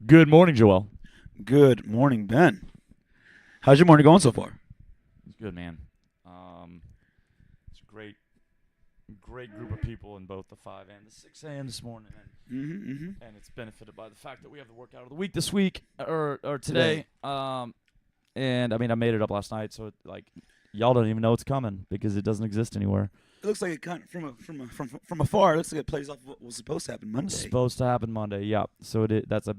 Good morning, Joel. Good morning, Ben. How's your morning going so far? It's good, man. Um, it's a great group of people in both the 5 and the 6 a.m. this morning, Mm-hmm. and it's benefited by the fact that we have the workout of the week this week or Today. today. And I mean, I made it up last night, so y'all don't even know it's coming because it doesn't exist anywhere. It looks like it kind of from afar. It looks like it plays off what was supposed to happen It's Monday. supposed to happen Monday, yeah. So that's a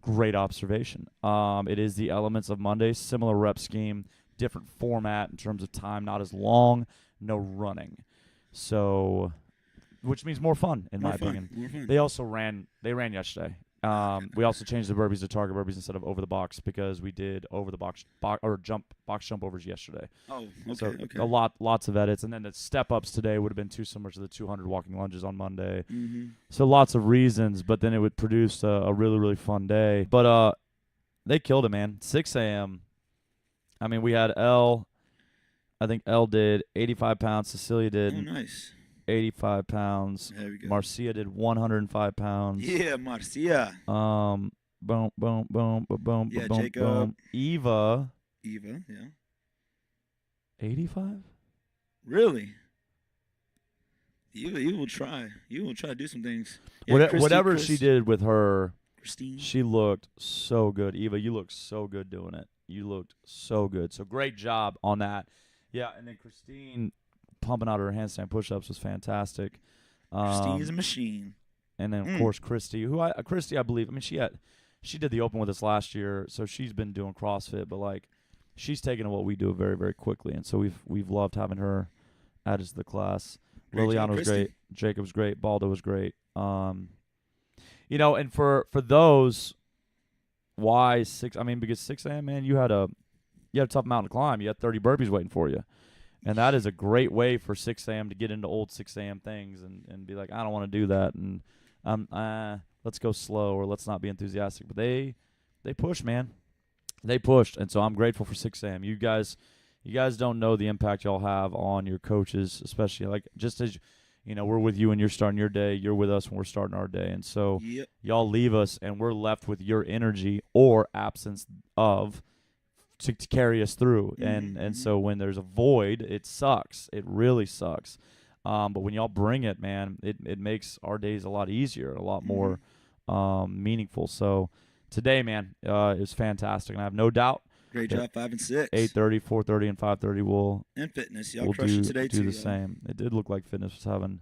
great observation. It is the elements of Monday, similar rep scheme, different format in terms of time, not as long, no running. So, which means more fun, in More my fun. opinion. More fun. They ran yesterday. We also changed the burpees to target burpees instead of over the box because we did over the box jump overs yesterday. Oh, So okay, okay. lots of edits, and then the step ups today would have been too similar to the 200 walking lunges on Monday. Mm-hmm. So lots of reasons, but then it would produce a really really fun day. But they killed it, man. 6 a.m. I mean, we had L. I think L did 85 pounds. Cecilia Oh, did nice. 85 pounds. There we go. Marcia did 105 pounds. Yeah, Marcia. Boom, boom, boom, boom, boom, Yeah, boom, Jacob. boom. Eva, Eva. Yeah. 85. Really? You will try. You will try to do some things. Yeah, Whatever she did with her, Christine. she looked so good. Eva, you looked so good doing it. You looked so good. So great job on that. Yeah, and then Christine pumping out her handstand push-ups was fantastic. Christine is a Um, machine. and then of Mm. course Christy, I believe. I mean, she did the open with us last year, so she's been doing CrossFit, but like she's taken what we do very very quickly, and so we've loved having her added to the class. Great job, Liliana was Christy. great. Jacob was great. Baldo was great. And for those, why six? I mean, because 6 a.m. man, you had a tough mountain to climb. You had 30 burpees waiting for you, and that is a great way for 6 a.m. to get into old 6 a.m. things and be like, I don't want to do that, and let's go slow or let's not be enthusiastic. But they pushed, man. They pushed, and so I'm grateful for 6 a.m. You guys don't know the impact y'all have on your coaches, especially like just as we're with you when you're starting your day, you're with us when we're starting our day, and so Yep. y'all leave us, and we're left with your energy or absence of to carry us through. And Mm-hmm. so when there's a void, it sucks. It really sucks. But when y'all bring it, man, it makes our days a lot easier, a lot Mm-hmm. more meaningful. So today, man, is fantastic, and I have no doubt Great that job, 5 and 6. 8:30, 4:30, and 5:30 will And fitness. Y'all will crushed it do today do too, the y'all. same. It did look like fitness was having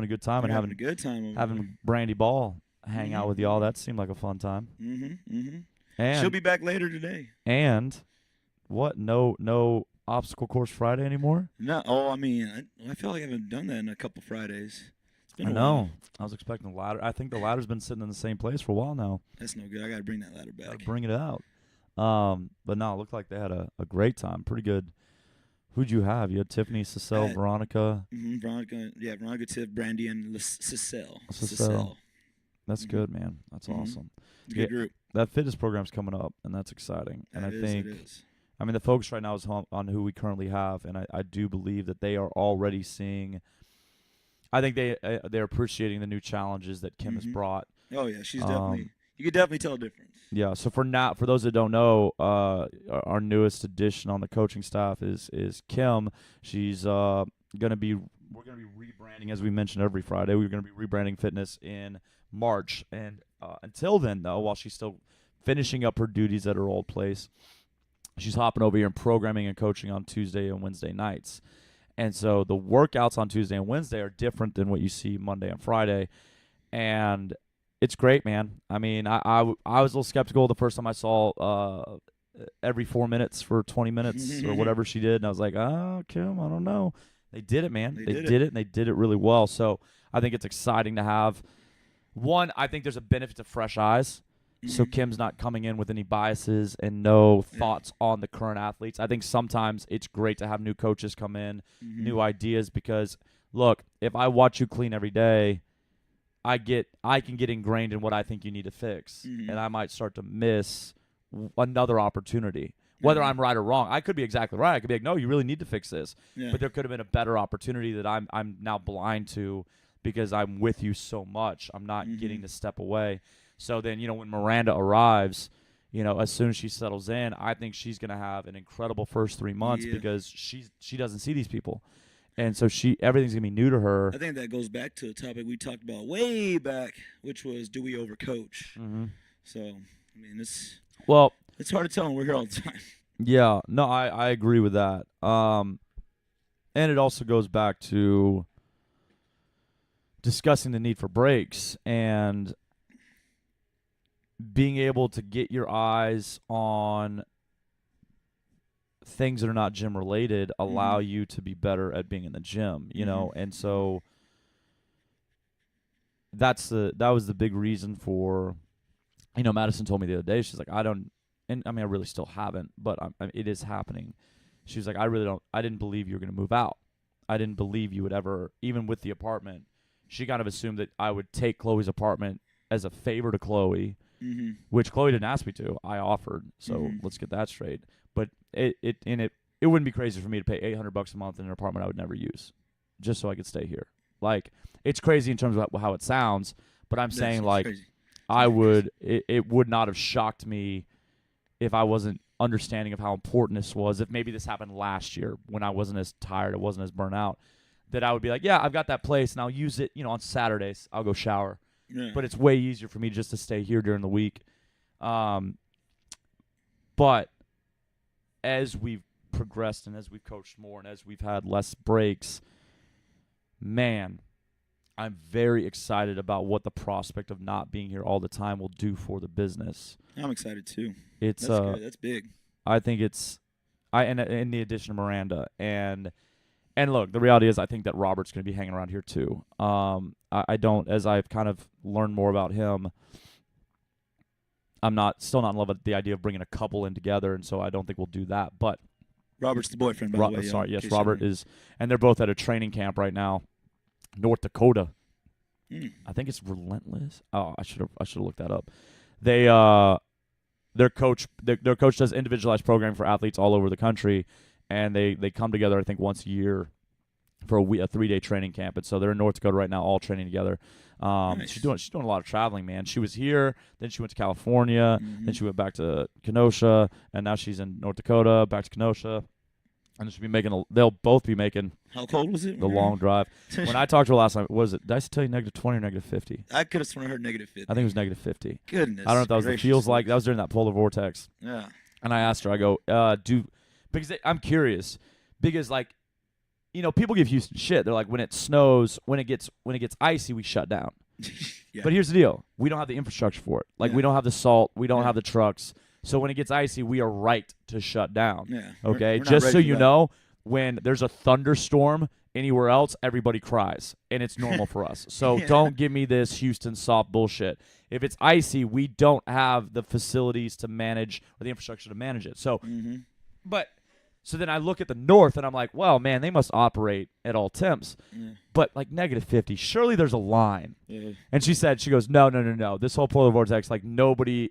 a good time They're and having a having good time over there. having Brandy Ball hang out with y'all. Mm-hmm. That seemed like a fun time. Mm-hmm. Mm-hmm. She'll And be back later today. and what? No obstacle course Friday anymore? No, oh, I mean, I feel like I haven't done that in a couple Fridays. It's been I a while. know. I was expecting the ladder. I think the ladder's been sitting in the same place for a while now. That's no good. I gotta bring that ladder Got to back. bring it out. But no, it looked like they had a great time. Pretty good. Who'd you have? You had Tiffany, Cecile, At Veronica. Veronica, Tiff, Brandy, and Cecile. Cecile. That's Mm-hmm. good, man. That's Mm-hmm. awesome. It's a Yeah, good group. that fitness program's coming up, and that's exciting. And That I is. It think, is. I mean, the focus right now is on who we currently have, and I do believe that they are already seeing. I think they're appreciating the new challenges that Kim has Mm-hmm. brought. Oh yeah, she's definitely. Um, You could definitely tell a difference. yeah. So for those that don't know, our newest addition on the coaching staff is Kim. She's gonna be we're gonna be rebranding, as we mentioned every Friday. We're gonna be rebranding fitness in March, and until then, though, while she's still finishing up her duties at her old place, she's hopping over here and programming and coaching on Tuesday and Wednesday nights. And so the workouts on Tuesday and Wednesday are different than what you see Monday and Friday. And it's great, man. I mean, I was a little skeptical the first time I saw every 4 minutes for 20 minutes or They whatever she did. And I was like, oh, Kim, I don't know. They did it, man. They did it. did it, and they did it really well. So I think it's exciting to have. One, I think there's a benefit to fresh eyes. So Mm-hmm. Kim's not coming in with any biases and no Yeah. thoughts on the current athletes. I think sometimes it's great to have new coaches come in, Mm-hmm. new ideas, because look, if I watch you clean every day, I can get ingrained in what I think you need to fix, Mm-hmm. and I might start to miss another opportunity. Whether Uh-huh. I'm right or wrong, I could be exactly right. I could be like, no, you really need to fix this, Yeah. but there could have been a better opportunity that I'm now blind to because I'm with you so much. I'm not Mm-hmm. getting to step away. So then, when Miranda arrives, as soon as she settles in, I think she's going to have an incredible first 3 months Yeah. because she doesn't see these people. And so everything's going to be new to her. I think that goes back to a topic we talked about way back, which was, do we overcoach? Mm-hmm. So, I mean, it's hard to tell when we're here all the time. Yeah, no, I agree with that. And it also goes back to discussing the need for breaks and being able to get your eyes on things that are not gym related allow you to be better at being in the gym, and so that was the big reason for, Madison told me the other day, she's like, I really still haven't, but it is happening. She was like, I didn't believe you were going to move out. I didn't believe you would ever, even with the apartment. She kind of assumed that I would take Chloe's apartment as a favor to Chloe, which Chloe didn't ask me to. I offered, so let's get that straight. But it wouldn't be crazy for me to pay $800 a month in an apartment I would never use, just so I could stay here. Like, it's crazy in terms of how it sounds, but I'm saying like crazy. It would not have shocked me if I wasn't understanding of how important this was. If maybe this happened last year when I wasn't as tired, I wasn't as burnt out, that I would be like, yeah, I've got that place and I'll use it. On Saturdays I'll go shower, but it's way easier for me just to stay here during the week. But as we've progressed and as we've coached more and as we've had less breaks, man, I'm very excited about what the prospect of not being here all the time will do for the business. I'm excited too. It's That's good. That's big. I think and in the addition of Miranda and look, the reality is I think that Robert's going to be hanging around here too. I don't, as I've kind of learned more about him, I'm still not in love with the idea of bringing a couple in together, and so I don't think we'll do that. But Robert's the boyfriend, by the way. Sorry, yes, Robert is, and they're both at a training camp right now, North Dakota. I think it's Relentless. Oh, I should have looked that up. Their coach does individualized programming for athletes all over the country, and they come together I think once a year for a 3-day training camp. And so they're in North Dakota right now, all training together. Nice. She's doing a lot of traveling, man. She was here, then she went to California, then she went back to Kenosha, and now she's in North Dakota, back to Kenosha. And they'll both be making. How cold was it? The long drive. When I talked to her last time, did I tell you -20 or -50? I could have sworn I heard -50. I think it was -50. Goodness. I don't know if that was the feels like. That was during that polar vortex. Yeah. And I asked her, I go, because I'm curious, because like, people give Houston shit. They're like, when it snows, when it gets icy, we shut down. Yeah. But here's the deal: we don't have the infrastructure for it. Like, we don't have the salt, we don't have the trucks. So when it gets icy, we are right to shut down. Yeah. Okay, we're just so you that. know, when there's a thunderstorm anywhere else, everybody cries, and it's normal for us. So don't give me this Houston soft bullshit. If it's icy, we don't have the facilities to manage or the infrastructure to manage it. So, but so then I look at the north and I'm like, well, man, they must operate at all temps. Yeah. But like -50, surely there's a line. Yeah. And she goes, no. This whole polar vortex, like nobody's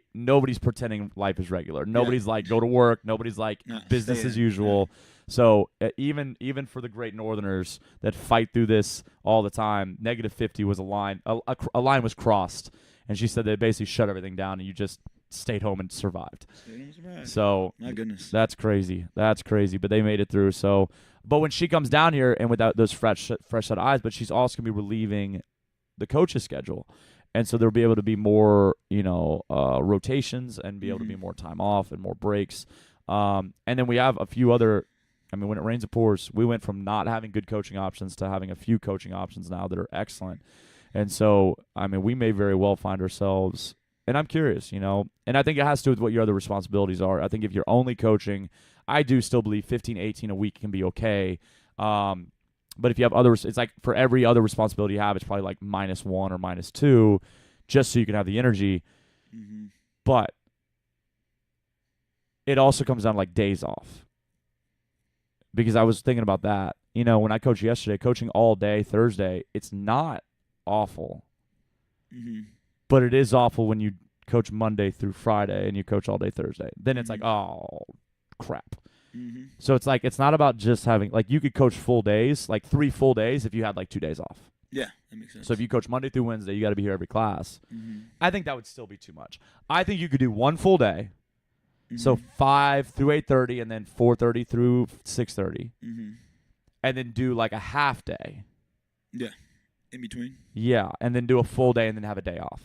pretending life is regular. Nobody's like go to work. Nobody's like business as usual. Yeah. So even for the great Northerners that fight through this all the time, -50 was a line. A line was crossed, and she said they basically shut everything down, and you just stayed home and survived. So my goodness, that's crazy. But they made it through. So, but when she comes down here and without those fresh set of eyes, but she's also gonna be relieving the coach's schedule, and so there'll be able to be more, rotations and be able to be more time off and more breaks. And then we have a few other. I mean, when it rains, it pours. We went from not having good coaching options to having a few coaching options now that are excellent. And so, I mean, we may very well find ourselves, and I'm curious, and I think it has to do with what your other responsibilities are. I think if you're only coaching, I do still believe 15, 18 a week can be okay. But if you have others, it's like for every other responsibility you have, it's probably like -1 or -2, just so you can have the energy. But it also comes down to like days off. Because I was thinking about that. When I coached yesterday, coaching all day Thursday, it's not awful. But it is awful when you coach Monday through Friday and you coach all day Thursday. Then it's like, oh, crap. So it's like, it's not about just having, like, you could coach full days, like 3 full days if you had like 2 days off. Yeah, that makes sense. So if you coach Monday through Wednesday, you got to be here every class. Mm-hmm. I think that would still be too much. I think you could do one full day, so Mm-hmm. 5 through 8:30, and then 4:30 through 6:30, Mm-hmm. and then do like a half day. Yeah, in between. Yeah, and then do a full day and then have a day off.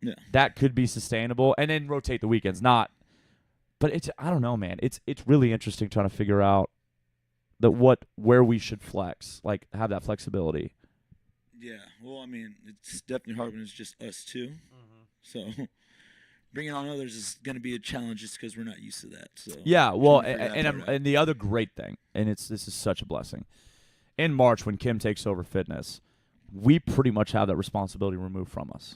Yeah. That could be sustainable, and then rotate the weekends. But it's I don't know, man. It's really interesting trying to figure out where we should flex, like have that flexibility. Yeah. Well, I mean, it's definitely hard when it's just us two. So bringing on others is going to be a challenge just because we're not used to that. So Yeah, well, trying to figure that and part out. and the other great thing, and this is such a blessing. In March, when Kim takes over fitness, we pretty much have that responsibility removed from us.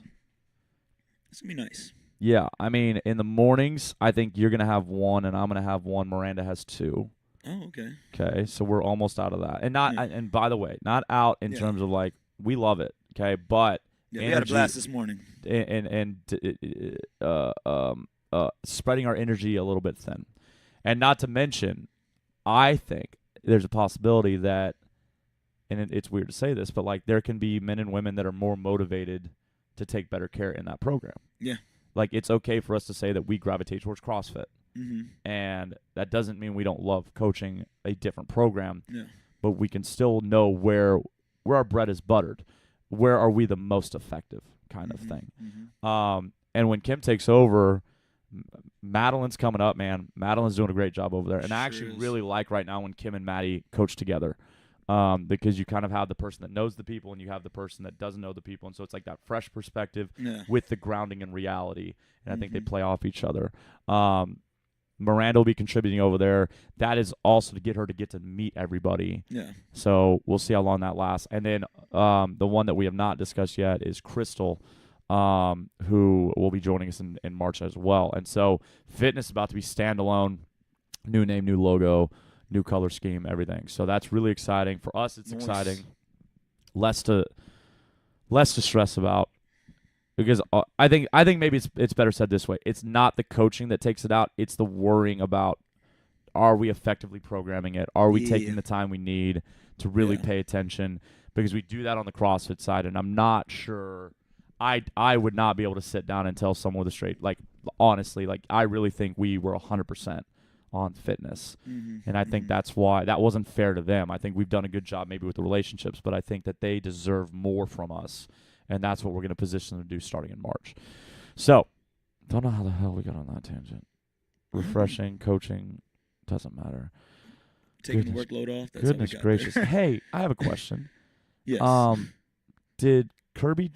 It's going to be nice. Yeah, I mean, in the mornings, I think you're gonna have one, and I'm gonna have one. Miranda has two. Oh, okay. Okay, so we're almost out of that, and not. Yeah. And by the way, not out in Yeah. terms of like we love it. Okay, but Yeah, we had a energy blast this morning. and spreading our energy a little bit thin, and not to mention, I think there's a possibility that, and it's weird to say this, but like there can be men and women that are more motivated to take better care in that program. Yeah. Like it's okay for us to say that we gravitate towards CrossFit. Mm-hmm. And that doesn't mean we don't love coaching a different program, Yeah. but we can still know where our bread is buttered. Where are we the most effective kind of thing? Mm-hmm. And when Kim takes over, Madeline's coming up, man. Madeline's doing a great job over there. And I actually really like right now when Kim and Maddie coach together. Because you kind of have the person that knows the people and you have the person that doesn't know the people. And so it's like that fresh perspective with the grounding in reality. And I think they play off each other. Miranda will be contributing over there. That is also to get her to get to meet everybody. Yeah. So we'll see how long that lasts. And then the one that we have not discussed yet is Crystal, who will be joining us in March as well. And so fitness is about to be standalone, new name, new logo, new color scheme, everything. So that's really exciting. For us, it's exciting. Less to stress about. Because I think maybe it's better said this way. It's not the coaching that takes it out. It's the worrying about, are we effectively programming it? Are we taking the time we need to really pay attention? Because we do that on the CrossFit side, and I'm not sure. I would not be able to sit down and tell someone with a straight, like, honestly, like, I really think we were 100% on fitness. And I think that's why that wasn't fair to them. I think we've done a good job maybe with the relationships, but I think that they deserve more from us. And that's what we're going to position them to do starting in March. So, don't know how the hell we got on that tangent. Refreshing, coaching, doesn't matter. Taking the workload off. That's Goodness gracious. Hey, I have a question. Yes. Did Kirby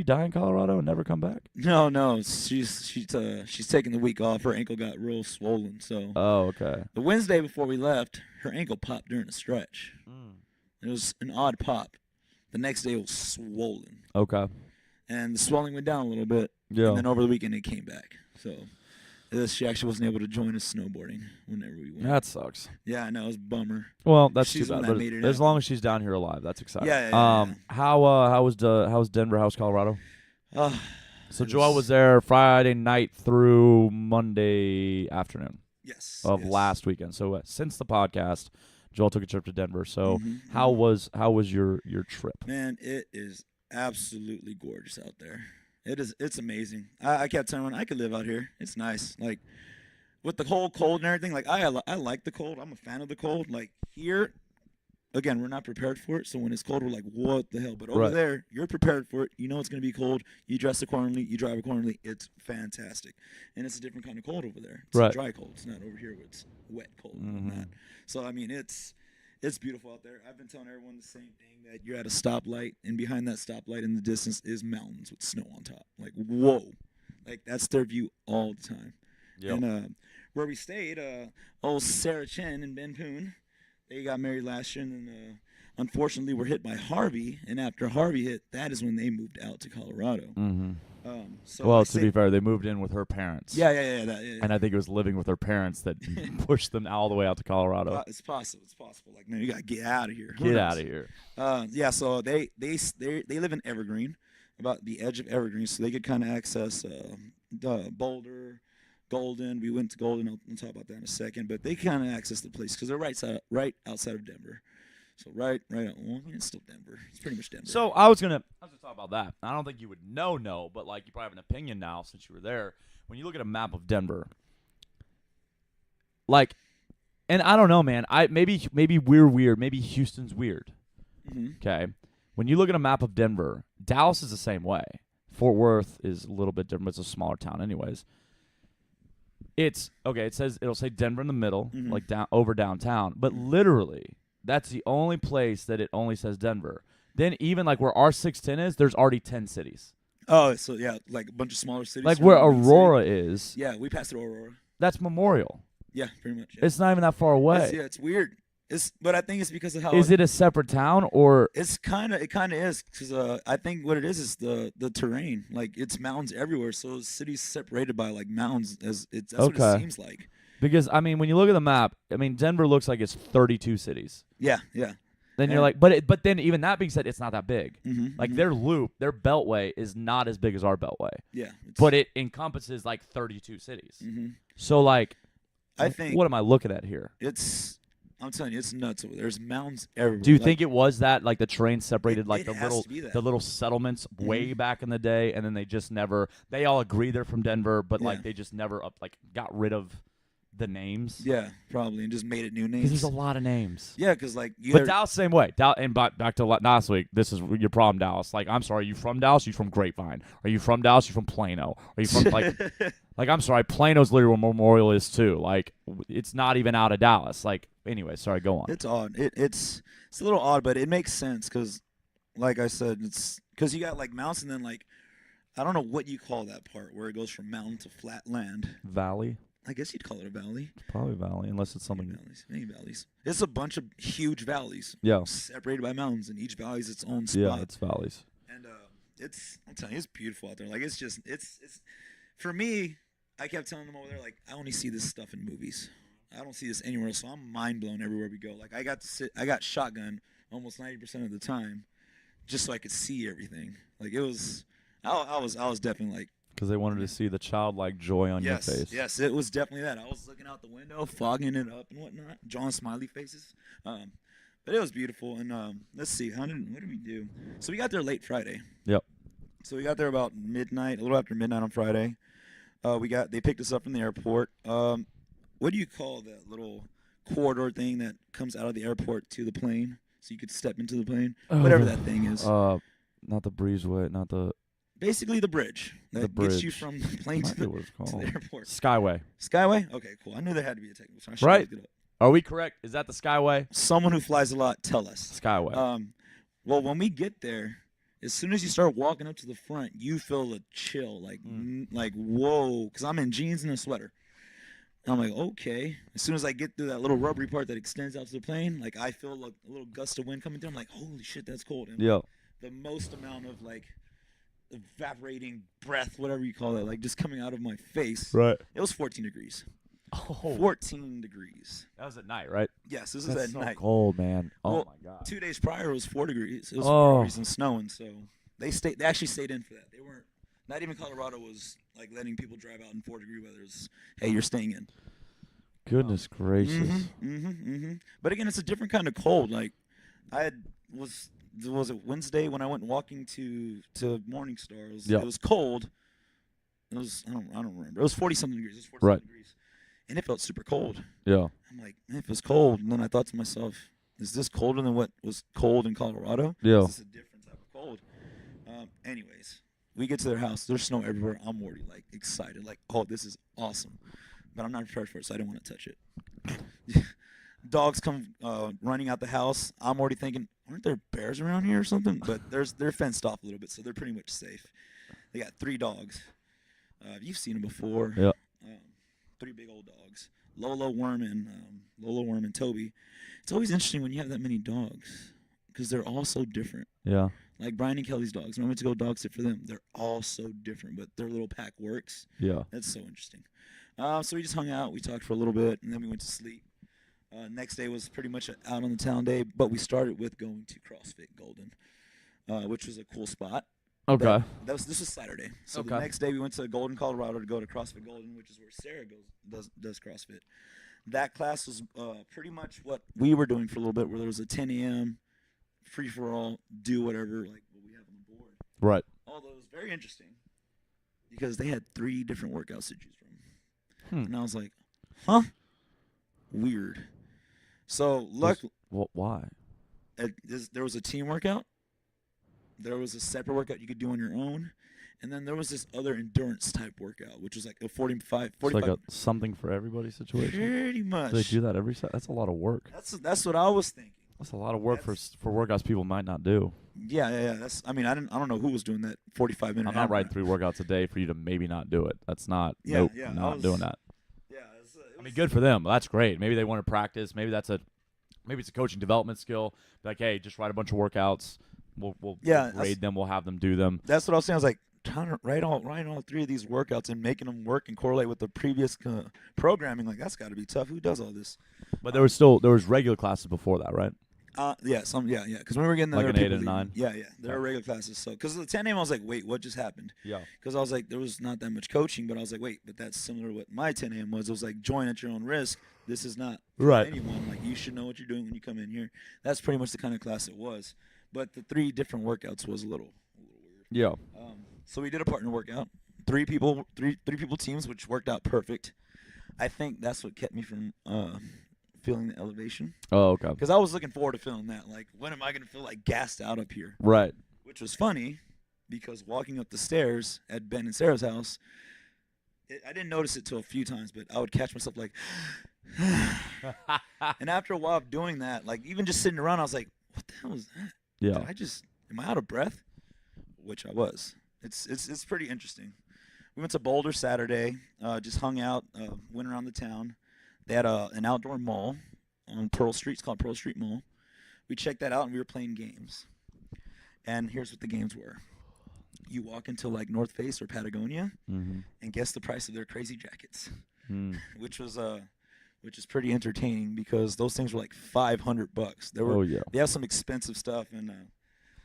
die in Colorado and never come back? No. She's taking the week off. Her ankle got real swollen. So. Oh, okay. The Wednesday before we left, her ankle popped during a stretch. It was an odd pop. The next day it was swollen. Okay. And the swelling went down a little bit. Yeah. And then over the weekend it came back. So she actually wasn't able to join us snowboarding whenever we went. That sucks. Yeah, I know. It was a bummer. Well, that's She's too the bad. one that But made it as happen. long as she's down here alive, that's exciting. Yeah. How was Denver? How's Colorado? So It Joel was there Friday night through Monday afternoon Yes. of yes. last weekend. So since the podcast, Joel took a trip to Denver. So Mhm, how mhm. was your trip? Man, it is absolutely gorgeous out there. It's amazing. I kept telling her, I could live out here. It's nice. Like with the whole cold and everything, like I like the cold. I'm a fan of the cold. Like here, again, we're not prepared for it. So when it's cold, we're like, what the hell? But over Right. there, you're prepared for it. You know it's gonna be cold. You dress accordingly. You drive accordingly. It's fantastic. And it's a different kind of cold over there. It's Right. a dry cold. It's not over here where it's wet cold and Mhm. whatnot. So I mean it's beautiful out there. I've been telling everyone the same thing, that you're at a stoplight, and behind that stoplight in the distance is mountains with snow on top. Like, whoa. Like, that's their view all the time. Yep. And where we stayed, old Sarah Chen and Ben Poon, they got married last year, and then unfortunately were hit by Harvey. And after Harvey hit, that is when they moved out to Colorado. Mm-hmm. So Well, to be fair, they moved in with her parents. Yeah. And I think it was living with her parents that pushed them all the way out to Colorado. It's possible. Like, man, you gotta get out of here. Get out of here. Yeah. So they live in Evergreen, about the edge of Evergreen, so they could kind of access Boulder, Golden. We went to Golden. I'll talk about that in a second. But they kind of access the place because they're right outside of Denver. So right. Well, I mean, it's still Denver. It's pretty much Denver. So I was gonna talk about that. I don't think you would know, but like you probably have an opinion now since you were there. When you look at a map of Denver, like, and I don't know, man. Maybe we're weird. Maybe Houston's weird. Okay. When you look at a map of Denver, Dallas is the same way. Fort Worth is a little bit different. But it's a smaller town, anyways. It's okay. It'll say Denver in the middle, like over downtown. But literally, that's the only place that it only says Denver. Then even like where our 610 is, there's already 10 cities. Oh, so yeah, like a bunch of smaller cities. Like where Aurora is. Yeah, we passed through Aurora. That's Memorial. Yeah, pretty much. Yeah. It's not even that far away. It's weird. But I think it's because of how. Is it a separate town or? It kind of is because I think what it is the terrain. Like it's mountains everywhere, so the city's separated by like mountains. That's what it seems like. Because I mean, when you look at the map, I mean Denver looks like it's 32 cities. Yeah. Then you're like, but then even that being said, it's not that big. Like their loop, their beltway is not as big as our beltway. Yeah. But it encompasses like 32 cities. So like, I think what am I looking at here? I'm telling you, it's nuts over there. There's mountains everywhere. Do you think it was that like the terrain separated like it has to be that. the little settlements way back in the day, and then they just never they all agree they're from Denver, but like they just never got rid of the names? Yeah, probably, and just made it new names. Because there's a lot of names. Yeah, because like but Dallas same way. And back to last week. This is your problem, Dallas. Like, I'm sorry, are you from Dallas? Are you from Grapevine? Are you from Dallas? Are you from Plano? Are you from like I'm sorry, Plano's literally where Memorial is too. Like, it's not even out of Dallas. Like, anyway, sorry, go on. It's odd. It's a little odd, but it makes sense because, like I said, it's because you got like mountains and then like I don't know what you call that part where it goes from mountain to flat land. Valley. I guess you'd call it a valley. Probably valley, unless it's something. Many valleys. It's a bunch of huge valleys. Yeah. Separated by mountains, and each valley is its own spot. Yeah, it's valleys. And I'm telling you, it's beautiful out there. Like it's for me. I kept telling them over there, like I only see this stuff in movies. I don't see this anywhere else. So I'm mind blown everywhere we go. Like I got shotgun almost 90% of the time, just so I could see everything. Like it was. I was definitely like. Because they wanted to see the childlike joy on your face. Yes, it was definitely that. I was looking out the window, fogging it up and whatnot, drawing smiley faces. But it was beautiful. And let's see, what did we do? So we got there late Friday. Yep. So we got there about midnight, a little after midnight on Friday. They picked us up from the airport. What do you call that little corridor thing that comes out of the airport to the plane, so you could step into the plane? Whatever that thing is. Not the breezeway, not the. Basically, the bridge that gets you from the plane to the airport. Skyway. Skyway? Okay, cool. I knew there had to be a technical term. Right. Are we correct? Is that the Skyway? Someone who flies a lot, tell us. Skyway. Well, when we get there, as soon as you start walking up to the front, you feel a chill, like whoa, because I'm in jeans and a sweater. And I'm like, okay. As soon as I get through that little rubbery part that extends out to the plane, like I feel like a little gust of wind coming through. I'm like, holy shit, that's cold. And yeah. The most amount of like evaporating breath, whatever you call it, like just coming out of my face. Right. It was 14 degrees. Oh. 14 degrees. That was at night, right? Yes, this That's is at so night. Cold, man. Oh well, my god. 2 days prior it was 4 degrees. It was 4 degrees and snowing, so they actually stayed in for that. They weren't. Not even Colorado was like letting people drive out in 4-degree weather. It was, hey, you're staying in. Goodness gracious. But again, it's a different kind of cold. Like was it Wednesday when I went walking to Morningstar? It was cold. It was I don't remember. It was 40-something degrees. It was 40-something degrees, and it felt super cold. Yeah. I'm like, man, it feels cold. And then I thought to myself, is this colder than what was cold in Colorado? Yeah. Is this a different type of cold? Anyways, we get to their house. There's snow everywhere. I'm already like excited, like, oh, this is awesome. But I'm not prepared for it, so I didn't want to touch it. Dogs come running out the house. I'm already thinking, aren't there bears around here or something? But they're fenced off a little bit, so they're pretty much safe. They got 3 dogs. You've seen them before. Yeah. 3 big old dogs. Lolo, Worm, and Toby. It's always interesting when you have that many dogs because they're all so different. Yeah. Like Brian and Kelly's dogs. When I went to go dog sit for them, they're all so different, but their little pack works. Yeah. That's so interesting. So we just hung out. We talked for a little bit, and then we went to sleep. Next day was pretty much out on the town day, but we started with going to CrossFit Golden, which was a cool spot. Okay. This was Saturday. So the next day we went to Golden, Colorado to go to CrossFit Golden, which is where Sarah does CrossFit. That class was pretty much what we were doing for a little bit, where there was a 10 a.m. free for all, do whatever, like what we have on the board. Right. Although it was very interesting because they had 3 different workouts to choose from, Hmm. and I was like, huh, weird. So Why? there was a team workout. There was a separate workout you could do on your own, and then there was this other endurance type workout, which was like a 45, It's like 45 a something for everybody situation. pretty Do they much. do that every set? That's a lot of work. That's what I was thinking. That's a lot of work That's, for workouts people might not do. yeah. That's. I mean, I don't know who was doing that 45-minute. I'm not writing 3 workouts a day for you to maybe not do it. That's not. Yeah, nope. yeah, I Not was- doing that. Yeah, I mean, good for them. That's great. Maybe they want to practice. Maybe it's a coaching development skill. Like, hey, just write a bunch of workouts. We'll Yeah, grade them. We'll have them do them. That's what I was saying. I was like trying to write all 3 of these workouts and making them work and correlate with the previous programming. Like that's got to be tough. Who does all this? But there was regular classes before that, right? Yeah. Because when we were getting Like there, an were 8 people and a 9? leaving. Yeah. There were regular classes. So because the 10 a.m. I was like, wait, what just happened? Yeah. Because I was like, there was not that much coaching, but I was like, wait, but that's similar to what my 10 a.m. was. It was like, join at your own risk. This is not for Right. anyone. Like, you should know what you're doing when you come in here. That's pretty much the kind of class it was. But the 3 different workouts was a little weird. Yeah. So we did a partner workout, 3 people teams, which worked out perfect. I think that's what kept me from feeling the elevation, Oh, okay. because I was looking forward to feeling that. Like, when am I going to feel like gassed out up here? Right. Which was funny, because walking up the stairs at Ben and Sarah's house, I didn't notice it till a few times, but I would catch myself like, and after a while of doing that, like even just sitting around, I was like, what the hell was that? Yeah. Am I out of breath? Which I was. It's pretty interesting. We went to Boulder Saturday, just hung out, went around the town. They had an outdoor mall on Pearl Street. It's called Pearl Street Mall. We checked that out, and we were playing games. And here's what the games were. You walk into like North Face or Patagonia, Mm-hmm. and guess the price of their crazy jackets, Mm. which is pretty entertaining because those things were like $500. Oh yeah. They have some expensive stuff, and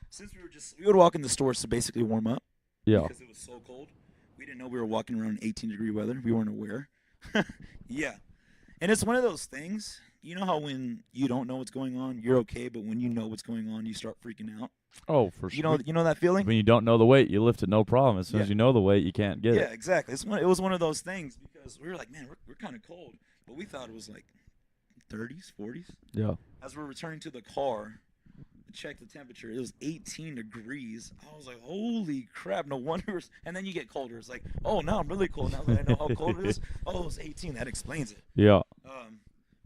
since we would walk in the stores to basically warm up. Yeah. Because it was so cold. We didn't know we were walking around in 18-degree weather. We weren't aware. Yeah. And it's one of those things, you know how when you don't know what's going on, you're okay, but when you know what's going on, you start freaking out. Oh, for sure. You know that feeling? When you don't know the weight, you lift it no problem. As soon as Yeah. you know the weight, you can't get Yeah, it. exactly. It was one of those things because we were like, man, we're kind of cold. But we thought it was like 30s, 40s. Yeah. As we're returning to the car, check the temperature. It was 18 degrees. I was like, holy crap, no wonder. And then you get colder. It's like, oh, now I'm really cold. Now that I know how cold it is. Oh, it was 18. That explains it. Yeah.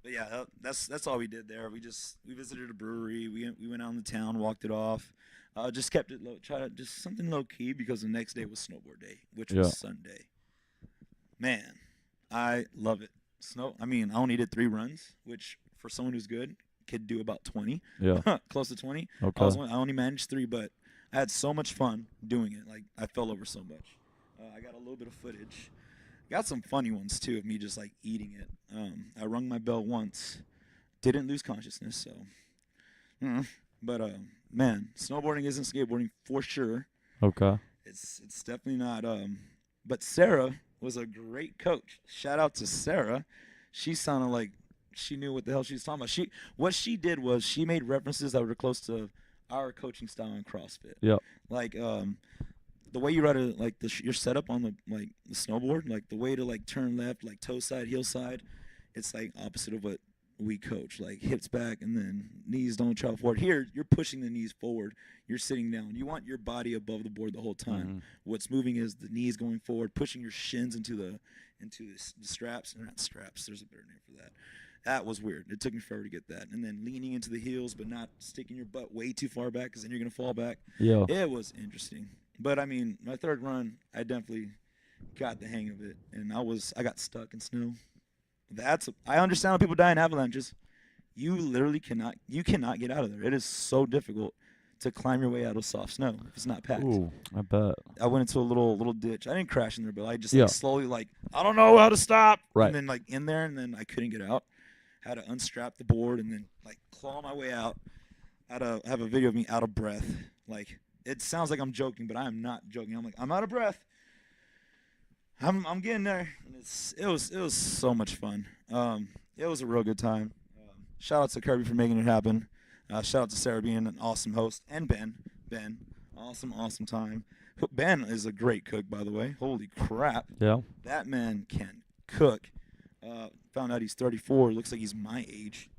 But yeah, that's all we did there. We visited a brewery. We went out in the town, walked it off. Just kept it low. Try to just something low key because the next day was snowboard day, which Yeah. was Sunday. Man, I love it. I mean, I only did 3 runs, which for someone who's good could do about 20. Yeah. Close to 20. Okay. I only managed 3, but I had so much fun doing it. Like, I fell over so much. I got a little bit of footage. Got some funny ones too of me just like eating it. I rung my bell once, didn't lose consciousness. So, but man, snowboarding isn't skateboarding for sure. Okay. It's definitely not. But Sarah was a great coach. Shout out to Sarah. She sounded like she knew what the hell she was talking about. What she did was she made references that were close to our coaching style in CrossFit. Yeah. Like the way you ride your setup on the snowboard, like the way to like turn left, like toe side, heel side, it's like opposite of what we coach, like hips back and then knees don't travel forward. Here, you're pushing the knees forward. You're sitting down. You want your body above the board the whole time. Mhm. What's moving is the knees going forward, pushing your shins into the straps. They're not straps. There's a better name for that. That was weird. It took me forever to get that. And then leaning into the heels, but not sticking your butt way too far back because then you're gonna fall back. Yeah. It was interesting. But I mean, my third run, I definitely got the hang of it, and I got stuck in snow. I understand how people die in avalanches. You literally cannot get out of there. It is so difficult to climb your way out of soft snow if it's not packed. Ooh, I bet. I went into a little ditch. I didn't crash in there, but I just Yeah. slowly I don't know how to stop. Right. And then in there, and then I couldn't get out. Had to unstrap the board and then claw my way out. I have a video of me out of breath. It sounds like I'm joking, but I am not joking. I'm out of breath. I'm getting there. And it was so much fun. It was a real good time. Shout out to Kirby for making it happen. Shout out to Sarah being an awesome host, and Ben, awesome time. Ben is a great cook, by the way. Holy crap, Yeah. that man can cook. Found out he's 34. Looks like he's my age.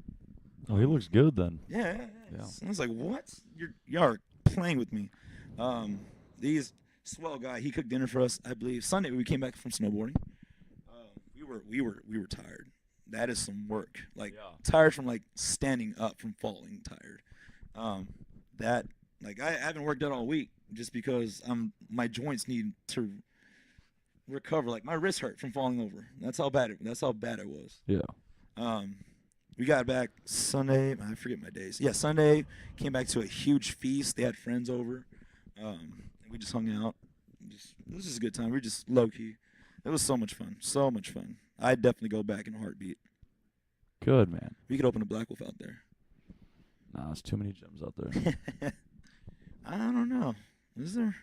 Oh, he looks good then. Yeah. Yeah. I was like, what? Y'all are playing with me. These swell guy. He cooked dinner for us. I believe Sunday we came back from snowboarding. We were tired. That is some work. Like tired from like standing up from falling tired. That like I haven't worked out all week just because my joints need to recover. Like my wrist hurt from falling over. That's how bad it was. Yeah. We got back Sunday. I forget my days. Yeah, Sunday came back to a huge feast. They had friends over. We just hung out. It was just a good time. We were just low key. It was so much fun. So much fun. I'd definitely go back in a heartbeat. Good, man. We could open a Black Wolf out there. Nah, there's too many gyms out there. I don't know. Is there?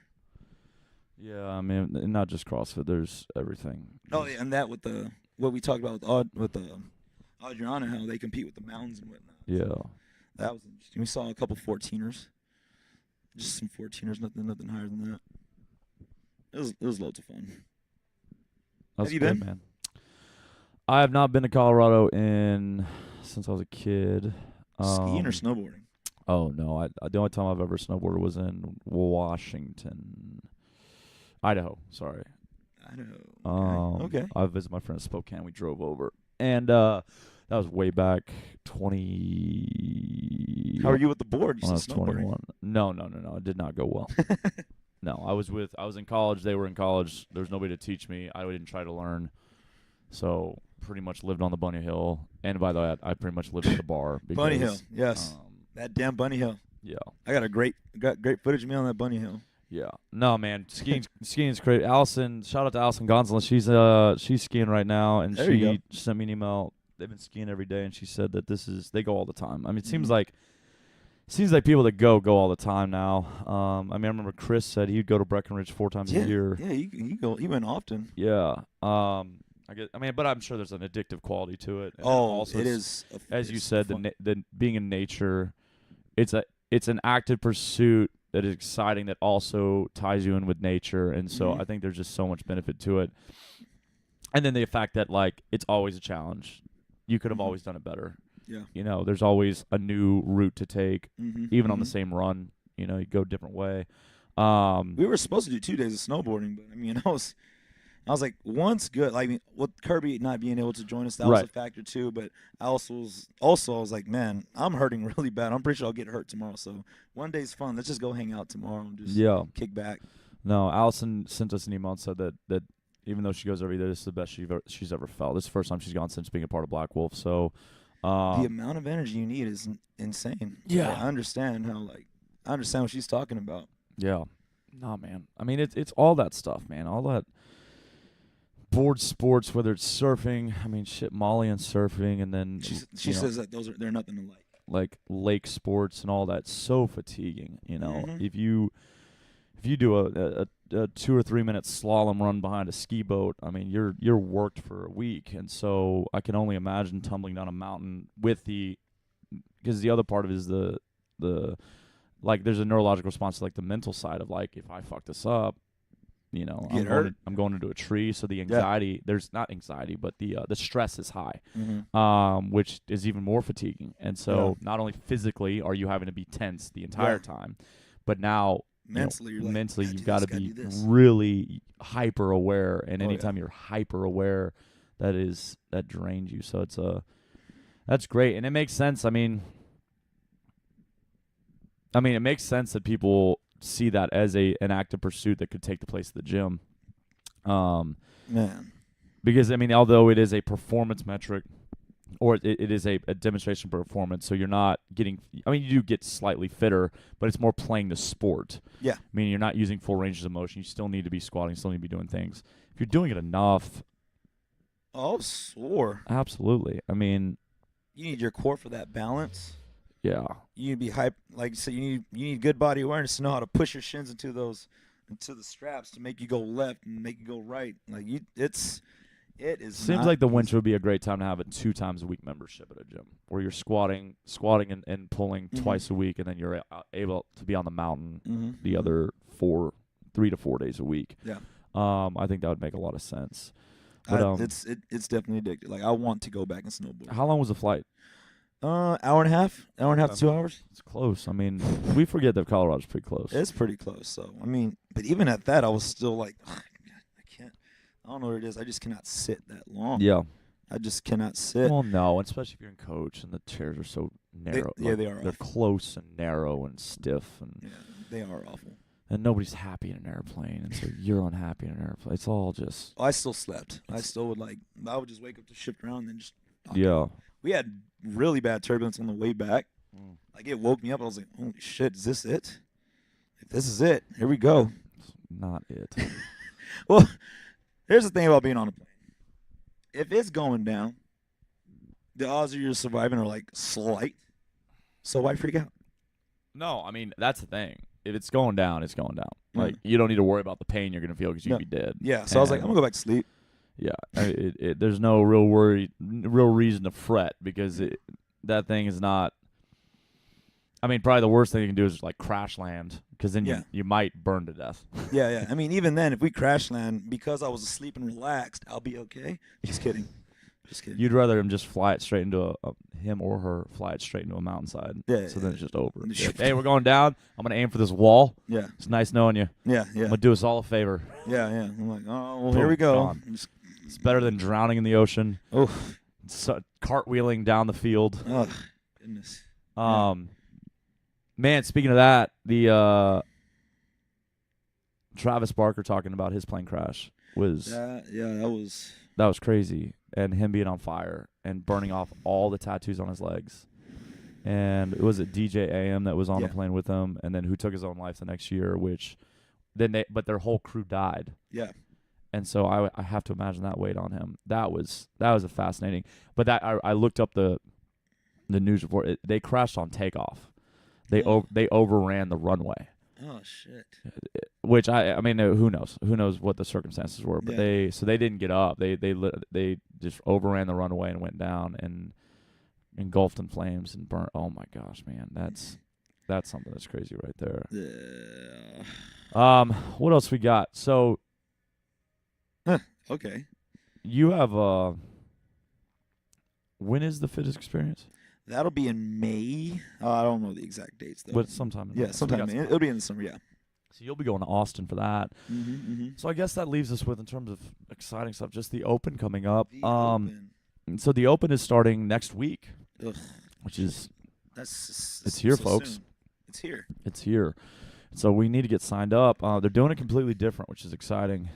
Yeah, I mean, not just CrossFit. There's everything. Oh, yeah, and that with what we talked about with Adriana, how they compete with the mountains and whatnot. Yeah. That was interesting. We saw a couple 14ers. Just some 14ers, nothing higher than that. It was loads of fun. That's Have you good, been? man. I have not been to Colorado since I was a kid. Skiing or snowboarding? Oh no, the only time I've ever snowboarded was in Idaho. Sorry. Idaho. Okay. I visited my friend in Spokane. We drove over, and that was way back 20. How are you with the board? You When I said was snowboarding. 21. No. It did not go well. No, I was in college. They were in college. There was nobody to teach me. I didn't try to learn. So pretty much lived on the Bunny Hill. And by the way, I pretty much lived at the bar. Because, Bunny Hill, yes. That damn Bunny Hill. Yeah. I got great footage of me on that Bunny Hill. Yeah. No, man. Skiing's great. Shout out to Allison Gonzalez. She's skiing right now, and There you she sent me an email. They've been skiing every day, and she said that they go all the time. I mean, it seems like people that go all the time now. I remember Chris said he'd go to Breckenridge 4 times a year. Yeah, he went often. Yeah. But I'm sure there's an addictive quality to it. And Also, it is. As you said, the being in nature, it's an active pursuit that is exciting that also ties you in with nature, and so I think there's just so much benefit to it. And then the fact that like it's always a challenge. You could have always done it better. Yeah. You know, there's always a new route to take, even on the Mhm. same run. You know, you go a different way. We were supposed to do 2 days of snowboarding, but I mean, I was like, one's good. Like, with Kirby not being able to join us, that was a factor too. But I was like, man, I'm hurting really bad. I'm pretty sure I'll get hurt tomorrow. So one day's fun. Let's just go hang out tomorrow and just kick back. No, Allison sent us an email and said that even though she goes every day, this is the best she's ever felt. This is the first time she's gone since being a part of Black Wolf. So the amount of energy you need is insane. Yeah. I understand what she's talking about. Yeah. Nah, man. I mean, it's all that stuff, man. All that board sports, whether it's surfing. I mean, shit, Molly and surfing, and then she says that they're nothing alike. Like lake sports and all that. So fatiguing. You know, Mhm. if you do a 2 or 3 minute slalom run behind a ski boat, I mean, you're worked for a week, and so I can only imagine tumbling down a mountain because the other part of it is the like there's a neurological response to like the mental side of like if I fuck this up, you know, I'm going into a tree, so the anxiety there's not anxiety, but the stress is high, which is even more fatiguing, and so not only physically are you having to be tense the entire time, but now mentally, you've got to be really hyper aware, and anytime you're hyper aware, that drains you. So that's great, and it makes sense. I mean, it makes sense that people see that as an active pursuit that could take the place of the gym. Man, because I mean, although it is a performance metric, or it is a demonstration performance, so you're not getting. I mean, you do get slightly fitter, but it's more playing the sport. Yeah. I mean, you're not using full ranges of motion. You still need to be squatting. You still need to be doing things. If you're doing it enough. Oh, sore. Absolutely. I mean, you need your core for that balance. Yeah. You need to be hype. Like so, you need good body awareness to know how to push your shins into the straps to make you go left and make you go right. Like It is Seems not like the easy. winter would be a great time to have a 2 times a week membership at a gym, where you're squatting and pulling Mhm. twice a week, and then you're able to be on the mountain Mm-hmm. the other 3 to 4 days a week. Yeah. I think that would make a lot of sense. But It's definitely addictive. Like I want to go back and snowboard. how long was the flight? Hour and a half, Okay. 2 hours. It's close. I mean, we forget that Colorado's pretty close. It's pretty close. So I mean, but even at that, I was still like, I can't. I don't know what it is. I just cannot sit that long. Yeah. I just cannot sit. Well, no, especially if you're in coach and the chairs are so narrow. yeah, they are They're awful. close and narrow and stiff, and Yeah, they are awful. nobody's happy in an airplane, and so you're unhappy in an airplane. It's all just I still slept. I still would I would just wake up to shift around and then just. yeah. We had really bad turbulence on the way back. Mm. Like it woke me up. I was like, holy shit, is this it? If this is it, here we go. It's not it. Well, here's the thing about being on a plane. If it's going down, the odds of you surviving are like slight. So why freak out? No, I mean that's the thing. If it's going down, it's going down. Mm. Like you don't need to worry about the pain you're gonna feel because you'd No. be dead. Yeah. So I was like, I'm And- gonna go back to sleep. Yeah, there's no real reason to fret because that thing is not. I mean, probably the worst thing you can do is like crash land because then Yeah. you might burn to death. Yeah, yeah. I mean, even then, if we crash land, because I was asleep and relaxed, I'll be okay. Just kidding. Just kidding. You'd rather him just fly it straight into him or her fly it straight into a mountainside. Yeah, So yeah, then it's just over. Yeah. Be like, hey, we're going down. I'm gonna aim for this wall. Yeah, It's nice knowing you. yeah, I'm yeah, gonna do us all a favor. yeah, yeah. I'm like, oh, well, Boom, here we go. gone. It's better than drowning in the ocean. Oh, Cartwheeling down the field. oh, goodness. Man, speaking of that, the Travis Barker talking about his plane crash was That was crazy, and him being on fire and burning off all the tattoos on his legs. And it was DJ AM that was on the Yeah. plane with him, and then who took his own life the next year, but their whole crew died. yeah. And so I have to imagine that weighed on him. That was a fascinating. But that I looked up the news report. They crashed on takeoff. They overran the runway, Oh shit. which I mean who knows what the circumstances were. But Yeah. they didn't get up. They just overran the runway and went down and engulfed in flames and burnt. Oh my gosh, man, that's something that's crazy right there. Yeah. What else we got? So Okay. you have when is the fitness experience? That'll be in May. I don't know the exact dates though. But sometime. in yeah, May. So we sometime got some it'll be in the summer. Yeah. So you'll be going to Austin for that. Mm-hmm. So I guess that leaves us with, in terms of exciting stuff, just the Open coming up. The Open. So the Open is starting next week, Ugh, which is it's here, so folks. soon. It's here. it's here. So we need to get signed up. They're doing it completely different, which is exciting.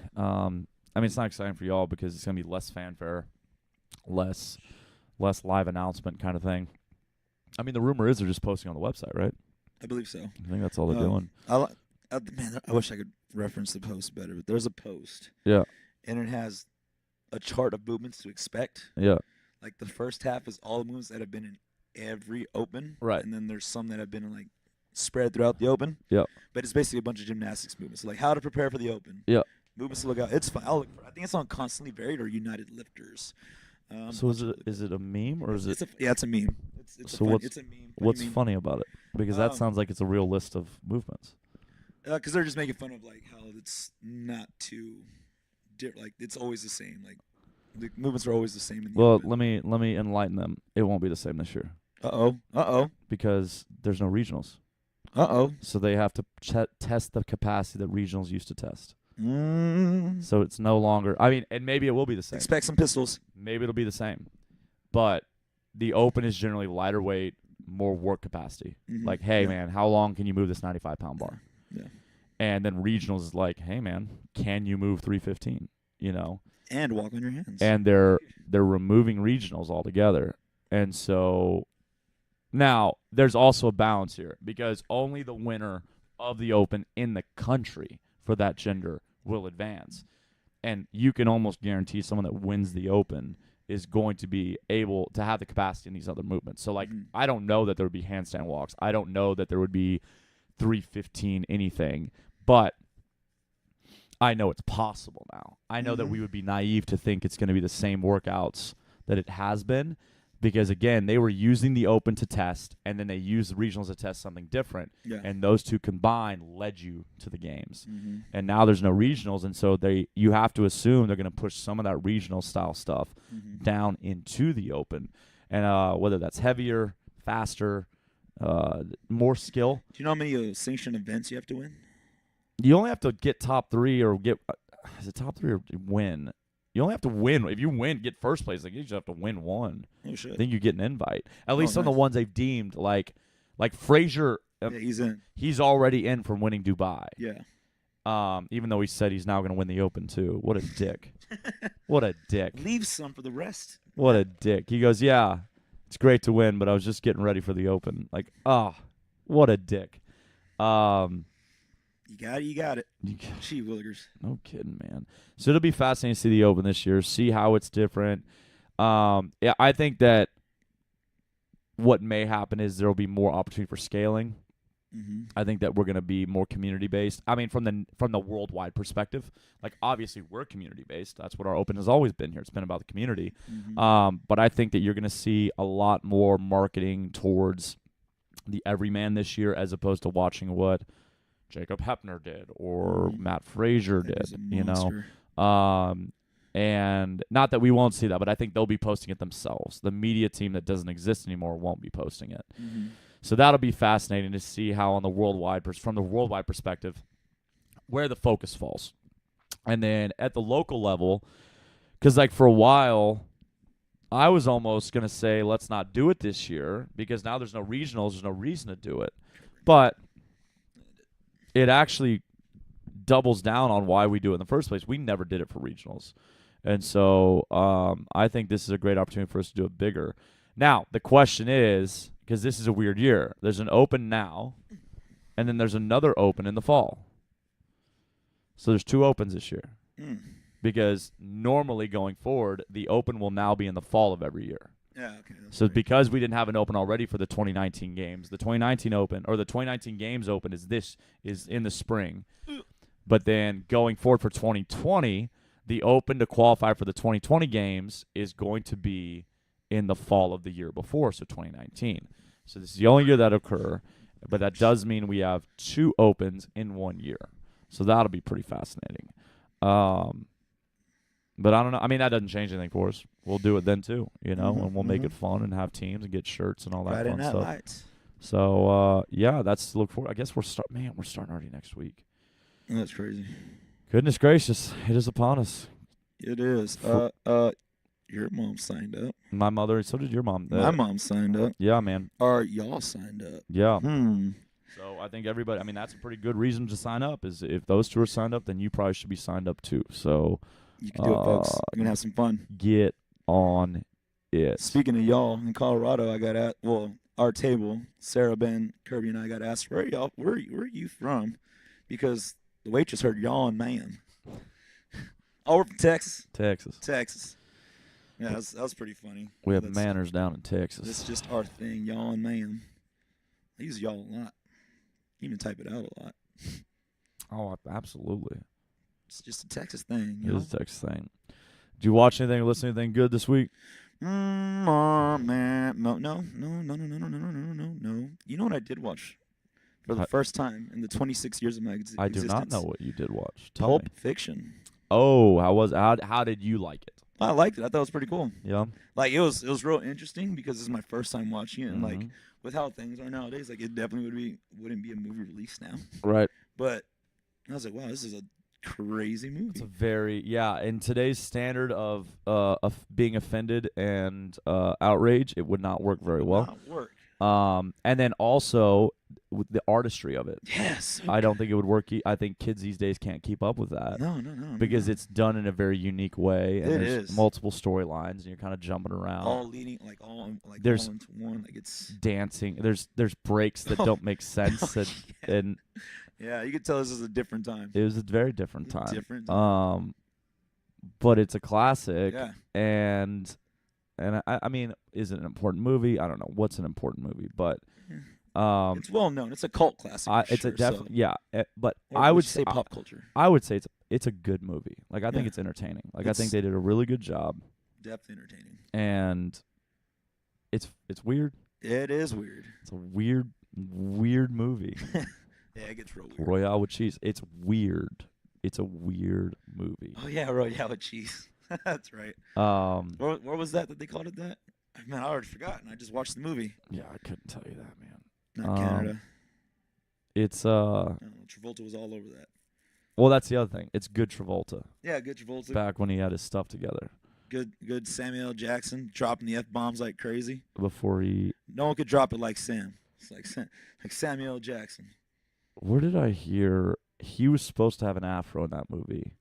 I mean, it's not exciting for y'all because it's gonna be less fanfare, less live announcement kind of thing. I mean, the rumor is they're just posting on the website, right? I believe so. I think that's all they're doing. Man, I wish I could reference the post better, but there's a post. Yeah. And it has a chart of movements to expect. Yeah. Like the first half is all the movements that have been in every Open. Right. And then there's some that have been like spread throughout the Open. Yeah. But it's basically a bunch of gymnastics movements. So like how to prepare for the Open. Yeah. Movements to look out. It's fun. I think it's on Constantly Varied or United Lifters. So is it a meme or is it? It's a meme. It's So it's a meme. What's funny about it? Because that Um, sounds like it's a real list of movements. Because they're just making fun of like how it's not too, like it's always the same. Like the movements are always the same. In the Well, Open. let me enlighten them. It won't be the same this year Uh-oh. because there's no regionals. Uh-oh. So they have to test the capacity that regionals used to test. Mm. So it's no longer. I mean, and maybe it will be the same. Expect some pistols. Maybe it'll be the same, but the Open is generally lighter weight, more work capacity. Mhm. Like, hey Yeah. man, how long can you move this 95-pound bar? Yeah. And then regionals is like, hey man, can you move 315? You know. And walk on your hands. And they're removing regionals altogether. And so now there's also a balance here because only the winner of the Open in the country for that gender will advance. And you can almost guarantee someone that wins the Open is going to be able to have the capacity in these other movements. So, like, Mhm. I don't know that there would be handstand walks. I don't know that there would be 315 anything. But I know it's possible now. I know that we would be naive to think it's going to be the same workouts that it has been, because again, they were using the open to test, and then they used the regionals to test something different, Yeah. and those two combined led you to the games. Mm-hmm. And now there's no regionals, and so you have to assume they're going to push some of that regional style stuff Mm-hmm. down into the open, and whether that's heavier, faster, more skill. Do you know how many sanctioned events you have to win? You only have to get top 3 or get is it top 3 or win. You only have to win. If you win, get first place. Like you just have to win one. Oh shit. Then you get an invite. At least on the nice. ones they've deemed like Frazier. Yeah, he's in. He's already in from winning Dubai. Yeah. Even though he said he's now going to win the Open too. What a dick. What a dick. Leave some for the rest. What a dick. He goes, yeah, it's great to win, but I was just getting ready for the Open. Like, what a dick. You got it. You got it. You- Gee willikers. No kidding, man. So it'll be fascinating to see the Open this year, see how it's different. Yeah, I think that what may happen is there will be more opportunity for scaling. Mm-hmm. I think that we're going to be more community based. I mean, from the worldwide perspective, like obviously we're community based. That's what our Open has always been here. It's been about the community. Mm-hmm. But I think that you're going to see a lot more marketing towards the everyman this year, as opposed to watching what Jacob Hepner did or Matt Frazier That did. is a You know, monster. and not that we won't see that, but I think they'll be posting it themselves. The media team that doesn't exist anymore won't be posting it. Mm-hmm. So that'll be fascinating to see how on the from the worldwide perspective, where the focus falls. And then at the local level, because like for a while, I was almost going to say, let's not do it this year because now there's no regionals. There's no reason to do it. But it actually doubles down on why we do it in the first place. We never did it for regionals. And so I think this is a great opportunity for us to do it bigger. Now, the question is, because this is a weird year, there's an Open now, and then there's another Open in the fall. So there's 2 Opens this year. Mm. Because normally going forward, the Open will now be in the fall of every year. Yeah, okay. That's So right. because we didn't have an Open already for the 2019 games, the 2019 Open, or the 2019 Games Open is in the spring. But then going forward for 2020, the Open to qualify for the 2020 games is going to be in the fall of the year before, so 2019. So this is the only year that occur, but that does mean we have 2 Opens in 1 year. So that'll be pretty fascinating. But I don't know. I mean, that doesn't change anything for us. We'll do it then too, you know, and we'll make it fun and have teams and get shirts and all that Friday fun Night stuff. Lights. So yeah, that's to look forward. I guess we're starting already next week. That's crazy. Goodness gracious, it is upon us. It is. Your mom signed up. My mother, so did your mom. My mom signed up. Yeah, man. Or y'all signed up. Yeah. Hmm. So I think everybody. I mean, that's a pretty good reason to sign up. Is if those 2 are signed up, then you probably should be signed up too. So You can do it, folks. We're gonna have some fun. get on it. Speaking of y'all, in Colorado, I got at our table, Sarah, Ben, Kirby, and I got asked, where are you from? Because the waitress heard y'all and man. Oh, we're from Texas. Texas. Yeah, that was pretty funny. We have That's- manners down in Texas. That's just our thing, y'all and man. I use y'all a lot. Even type it out a lot. Oh, absolutely. It's just a Texas thing. It You know? is a Texas thing. Did you watch anything or listen to anything good this week? Man, no. You know what I did watch for the first time in the 26 years of my existence? I do not know what you did watch. Tell Pulp me. Fiction. Oh, how did you like it? I liked it. I thought it was pretty cool. Yeah. Like it was real interesting because this is my first time watching it, and like Mhm. with how things are nowadays, like it definitely wouldn't be a movie release now. Right. But I was like, wow, this is a crazy movie. It's a very in today's standard of being offended and outrage, it would not work very well. Not work. And then also with the artistry of it. Yes. I don't think it would work. I think kids these days can't keep up with that. No. Because it's done in a very unique way, and It there's is. multiple storylines, and you're kind of jumping around. all leading all There's- all into one. Like it's Dancing. There's breaks that Oh. don't make sense, and yeah, you could tell this is a different time. it was a very different time. Different time. But it's a classic, Yeah. and I mean, is it an important movie? I don't know what's an important movie, but It's well known. It's a cult classic for it's a sure. So, definitely but or I would would you say I, pop culture? I would say it's a good movie. Like I think Yeah. it's entertaining. Like I think It's they did a really good job, definitely entertaining. and it's weird. It is weird. It's a weird movie. Yeah, it gets real weird. Royale with cheese. It's weird. It's a weird movie. Oh yeah, Royale with cheese. That's right. What was that they called it that? Man, I already forgot, and I just watched the movie. Yeah, I couldn't tell you that, man. Not Canada. It's No, Travolta was all over that. well, that's the other thing. It's good Travolta. Yeah, good Travolta. Back when he had his stuff together. Good Samuel L. Jackson dropping the F-bombs like crazy. Before he No one could drop it like Sam. It's like Samuel L. Jackson. Where did I hear he was supposed to have an afro in that movie?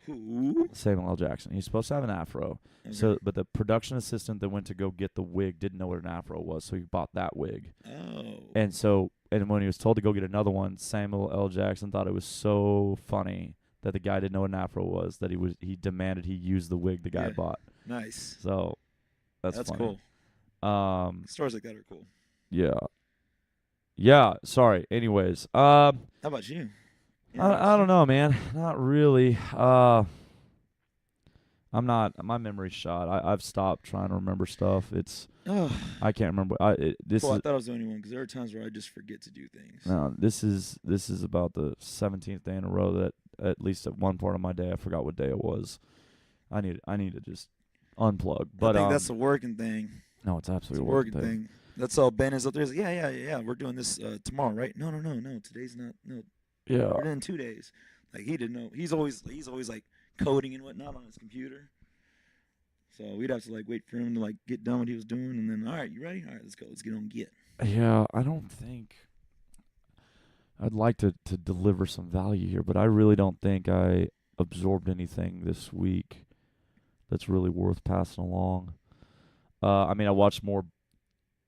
Who? Samuel L. Jackson. He's supposed to have an afro. Okay. So, but the production assistant that went to go get the wig didn't know what an afro was, so he bought that wig. Oh. And when he was told to go get another one, Samuel L. Jackson thought it was so funny that the guy didn't know what an afro was that he demanded he use the wig the guy Yeah. bought. Nice. So that's funny. Cool. Stories like that are cool. Yeah. Sorry. Anyways, How about you? I don't know, man. Not really. I'm not. My memory's shot. I've stopped trying to remember stuff. Oh. I can't remember. I thought I was the only one because there are times where I just forget to do things. No, this is about the 17th day in a row that at least at one part of my day I forgot what day it was. I need to just unplug. But I think that's a working thing. No, it's absolutely a working thing. That's all Ben is up there. He's like, yeah. We're doing this tomorrow, right? No. Today's not. No. Yeah. We're doing 2 days. Like he didn't know. He's always like coding and whatnot on his computer. So we'd have to like wait for him to like get done what he was doing, and then all right, you ready? All right, let's go. Let's get on get. Yeah, I don't think I'd like to deliver some value here, but I really don't think I absorbed anything this week that's really worth passing along. I mean, I watched more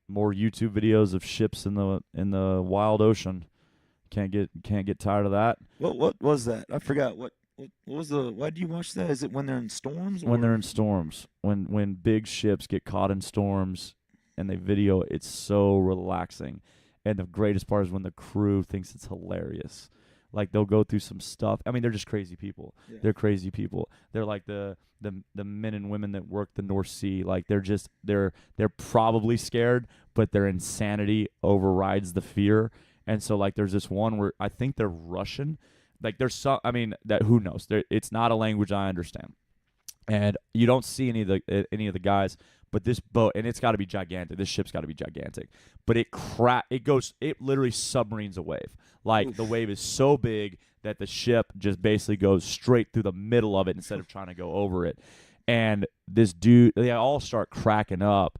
YouTube videos of ships in the wild ocean. Can't get tired of that. What was that? I forgot. What was the? Why do you watch that? Is it when they're in storms? When they're in storms, when big ships get caught in storms, and they video, it's so relaxing. And the greatest part is when the crew thinks it's hilarious. Like they'll go through some stuff. I mean, they're just crazy people. Yeah. They're crazy people. They're like the men and women that work the North Sea. Like they're probably scared, but their insanity overrides the fear. And so like there's this one where I think they're Russian. Like there's some. I mean, that who knows? It's not a language I understand. And you don't see any of the guys. But this boat, and it's got to be gigantic. This ship's got to be gigantic. But it literally submarines a wave. Like Oof. The wave is so big that the ship just basically goes straight through the middle of it instead of trying to go over it. And this dude, they all start cracking up,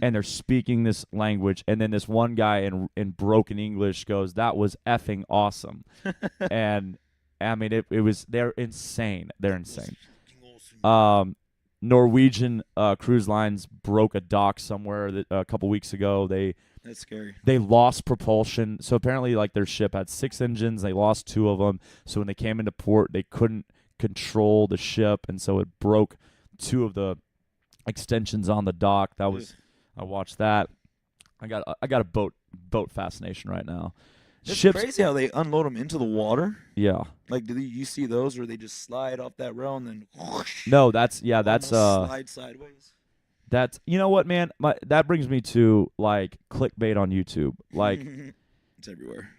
and they're speaking this language. And then this one guy in broken English goes, "That was effing awesome." And I mean, they're insane. They're insane. Norwegian cruise lines broke a dock somewhere a couple weeks ago. That's scary. They lost propulsion. So apparently, like their ship had 6 engines. They lost 2 of them. So when they came into port, they couldn't control the ship, and so it broke 2 of the extensions on the dock. I watched that. I got a boat fascination right now. It's crazy how they unload them into the water. Yeah. Like, do you see those where they just slide off that rail and then? Whoosh, no, that's slide sideways. That's you know what, man. That brings me to like clickbait on YouTube. Like it's everywhere.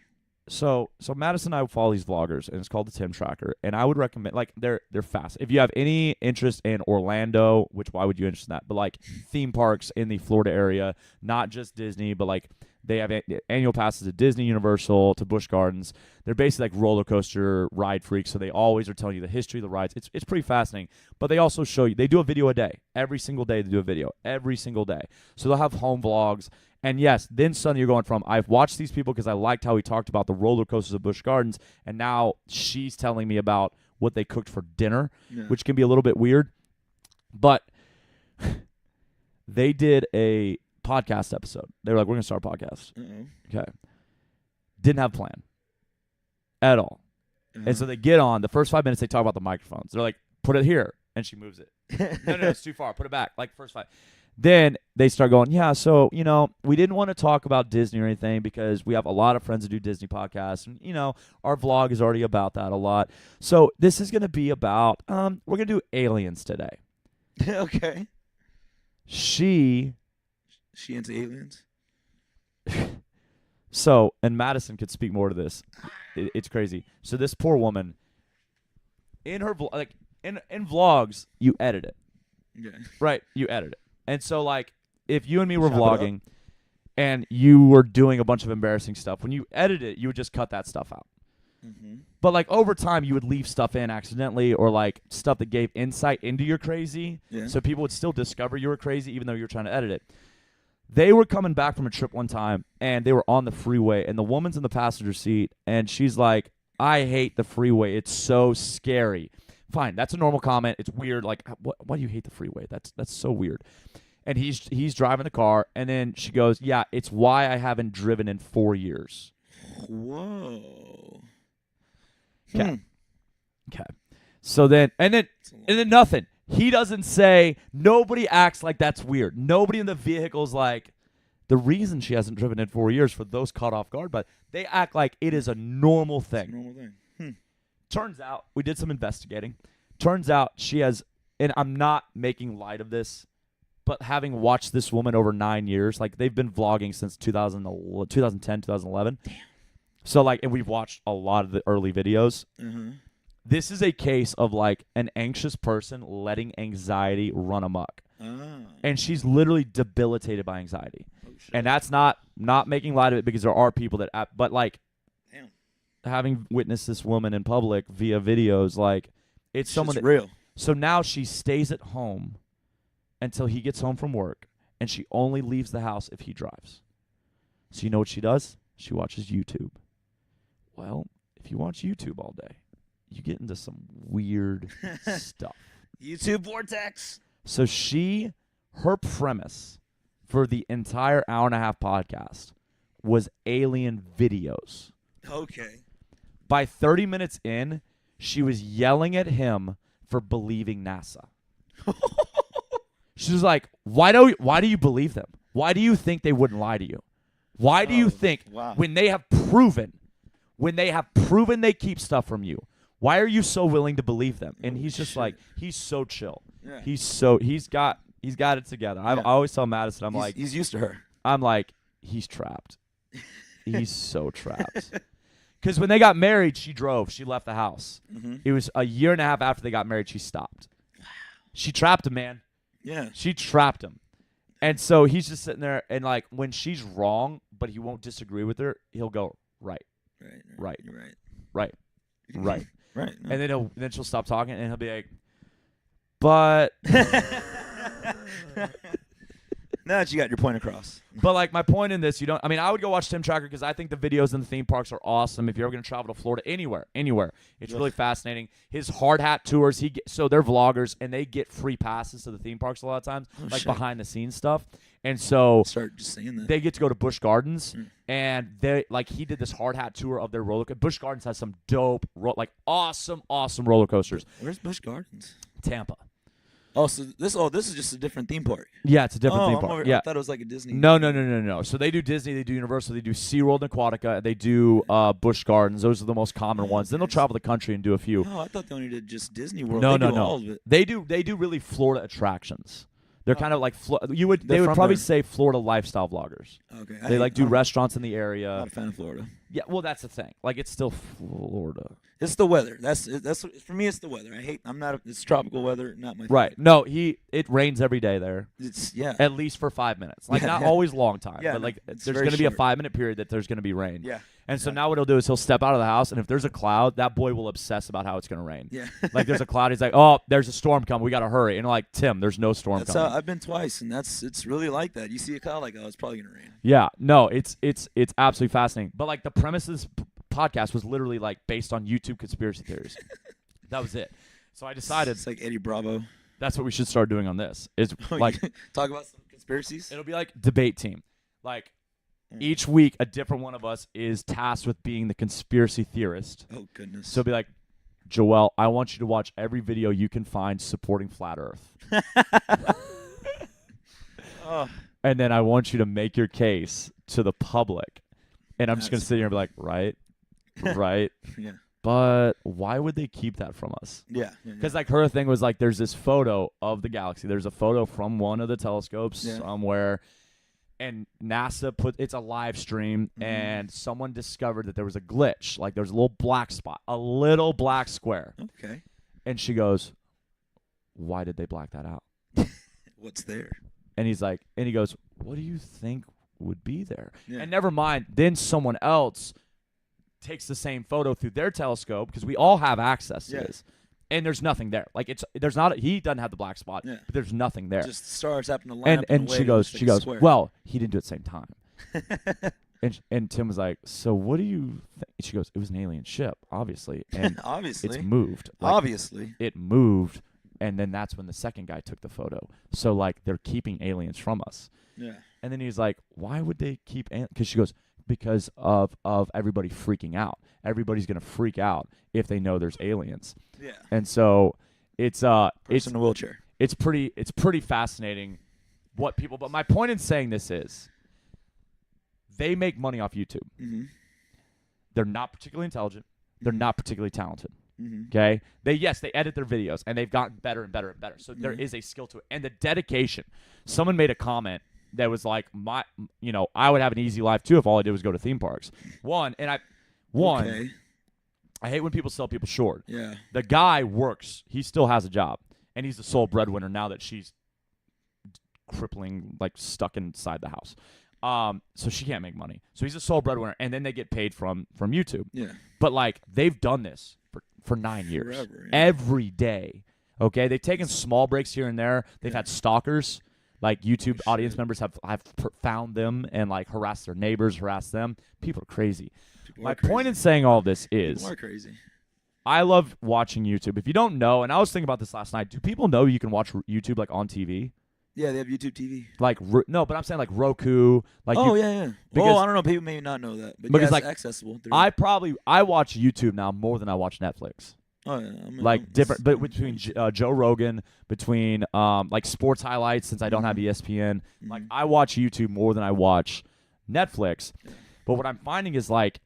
So Madison and I follow these vloggers, and it's called the Tim Tracker. And I would recommend, like, they're fast. If you have any interest in Orlando, which why would you interest in that? But like theme parks in the Florida area, not just Disney, but like they have annual passes to Disney, Universal, to Busch Gardens. They're basically like roller coaster ride freaks, so they always are telling you the history of the rides. It's pretty fascinating. But they also show you, they do a video a day. Every single day they do a video. Every single day. So they'll have home vlogs. And yes, then suddenly you're going from, I've watched these people because I liked how he talked about the roller coasters of Busch Gardens, and now she's telling me about what they cooked for dinner, which can be a little bit weird. But they did a podcast episode. They were like, we're going to start a podcast. Okay. Didn't have a plan at all. And so they get on. The first 5 minutes, they talk about the microphones. They're like, put it here. And she moves it. No, it's too far. Put it back. Like, first 5. Then they start going, yeah, so, we didn't want to talk about Disney or anything because we have a lot of friends that do Disney podcasts. And, our vlog is already about that a lot. So this is going to be about, we're going to do aliens today. Okay. She into aliens? So, and Madison could speak more to this. It's crazy. So this poor woman, in her in vlogs, you edit it, Okay. right? You edit it, and so like if you and me were Chop it vlogging, and you were doing a bunch of embarrassing stuff, when you edit it, you would just cut that stuff out. Mm-hmm. But like over time, you would leave stuff in accidentally, or like stuff that gave insight into your crazy, Yeah. so people would still discover you were crazy even though you were trying to edit it. They were coming back from a trip one time, and they were on the freeway, and the woman's in the passenger seat, and she's like, I hate the freeway. It's so scary. Fine, that's a normal comment. It's weird. Like, why do you hate the freeway? That's so weird. And he's driving the car, and then she goes, yeah, it's why I haven't driven in 4 years. Whoa. Okay. Okay. So then, and then nothing. He doesn't say, nobody acts like that's weird. Nobody in the vehicle's like, the reason she hasn't driven in 4 years for those caught off guard, but they act like it is a normal thing. It's a normal thing. Turns out, we did some investigating. Turns out she has, and I'm not making light of this, but having watched this woman over 9 years, like they've been vlogging since 2010, 2011. Damn. So like, and we've watched a lot of the early videos. Mm-hmm. This is a case of like an anxious person letting anxiety run amok. And she's literally debilitated by anxiety. Oh, shit. And that's not making light of it because there are people that, but like, Damn. having witnessed this woman in public via videos, like it's someone that, real. so now she stays at home until he gets home from work, and she only leaves the house if he drives. So you know what she does? She watches YouTube. Well, if you watch YouTube all day, you get into some weird stuff. YouTube vortex. So her premise for the entire hour and a half podcast was alien videos. Okay. By 30 minutes in, she was yelling at him for believing NASA. She was like, why do you believe them? Why do you think they wouldn't lie to you? Why do you think when they have proven they keep stuff from you, why are you so willing to believe them? And he's just like, he's so chill. Yeah. He's got it together. I always tell Madison, he's used to her. I'm like, he's trapped. He's so trapped. Because when they got married, she drove. She left the house. Mm-hmm. It was a year and a half after they got married, she stopped. She trapped him, man. Yeah. She trapped him. And so he's just sitting there, and like when she's wrong, but he won't disagree with her, he'll go, right. Right. Right. Right. And then she'll stop talking, and he'll be like, but Now that you got your point across. But like my point in this, I would go watch Tim Tracker because I think the videos in the theme parks are awesome. If you're ever going to travel to Florida, anywhere, it's really fascinating. His hard hat tours, so they're vloggers and they get free passes to the theme parks a lot of times, behind the scenes stuff. And so start just saying that they get to go to Busch Gardens, and he did this hard hat tour of their roller coaster. Busch Gardens has some dope, awesome roller coasters. Where's Busch Gardens? Tampa. Oh, so this is just a different theme park. Yeah, it's a different theme park. I thought it was like a Disney. No. So they do Disney, they do Universal, they do SeaWorld and Aquatica, they do Busch Gardens. Those are the most common ones. Then they'll travel the country and do a few. Oh, I thought they only did just Disney World. No. All of it. They do really Florida attractions. They're kind of like they would from probably there. say Florida lifestyle vloggers. Okay. They do restaurants in the area. I'm not a fan of Florida. Yeah, well that's the thing. Like it's still Florida. It's the weather. That's for me. It's the weather. It's tropical weather. Not my. Right. Favorite. No. It rains every day there. It's At least for 5 minutes. Like not always long time. Yeah, but like it's there's very going to be a short. 5 minute period that there's going to be rain. Yeah. And so now what he'll do is he'll step out of the house, and if there's a cloud, that boy will obsess about how it's going to rain. Yeah. Like there's a cloud, he's like, oh, there's a storm coming. We got to hurry. And like, Tim, there's no storm That's coming. how I've been twice, and it's really like that. You see a cloud, like, oh, it's probably gonna rain. Yeah. No, it's absolutely fascinating. But like the premise of this podcast was literally like based on YouTube conspiracy theories. That was it. So I decided It's like Eddie Bravo. that's what we should start doing on this. Is like Talk about some conspiracies. it'll be like debate team. Like each week, a different one of us is tasked with being the conspiracy theorist. Oh goodness. So it'll be like, Joel, I want you to watch every video you can find supporting Flat Earth. Oh, and then I want you to make your case to the public. And I'm just going to That's sit here and be like, right, right. yeah. But why would they keep that from us? Yeah. Because like her thing was like, there's this photo of the galaxy. There's a photo from one of the telescopes somewhere, and NASA it's a live stream, and someone discovered that there was a glitch. Like there's a little black spot, a little black square. Okay. And she goes, why did they black that out? What's there? And he goes, what do you think would be there? Yeah. And never mind, then someone else takes the same photo through their telescope, because we all have access to this, and there's nothing there. Like he doesn't have the black spot, but there's nothing there. Just stars happen to line up. And she goes, well, he didn't do it at the same time. and Tim was like, so what do you think? She goes, it was an alien ship, obviously, and obviously it's moved. Like, obviously, it moved, and then that's when the second guy took the photo. So like they're keeping aliens from us. Yeah. And then he's like, why would they keep? Because she goes, because of everybody freaking out. Everybody's gonna freak out if they know there's aliens. Yeah. And so it's Person in a wheelchair. it's pretty fascinating what people. But my point in saying this is, they make money off YouTube. Mm-hmm. They're not particularly intelligent. They're not particularly talented. Mm-hmm. Okay. They edit their videos, and they've gotten better and better and better. So there is a skill to it, and the dedication. Someone made a comment that was like, I would have an easy life too if all I did was go to theme parks. I hate when people sell people short. Yeah. The guy works. He still has a job, and he's the sole breadwinner now that she's crippling, like stuck inside the house. So she can't make money. So he's a sole breadwinner, and then they get paid from YouTube. Yeah. But like they've done this for 9 years, Forever, every day. Okay, they've taken small breaks here and there. They've had stalkers. Like YouTube audience members have found them and like harassed their neighbors, harassed them. People are crazy. My point in saying all this is, people are crazy. I love watching YouTube. If you don't know, and I was thinking about this last night, do people know you can watch YouTube like on TV? Yeah, they have YouTube TV. Like no, but I'm saying like Roku. Like yeah. Because, I don't know. People may not know that, but because it's like accessible. I watch YouTube now more than I watch Netflix. Oh yeah, like different, but between Joe Rogan, between like sports highlights, since I don't have ESPN, like I watch YouTube more than I watch Netflix. Yeah. But what I'm finding is like,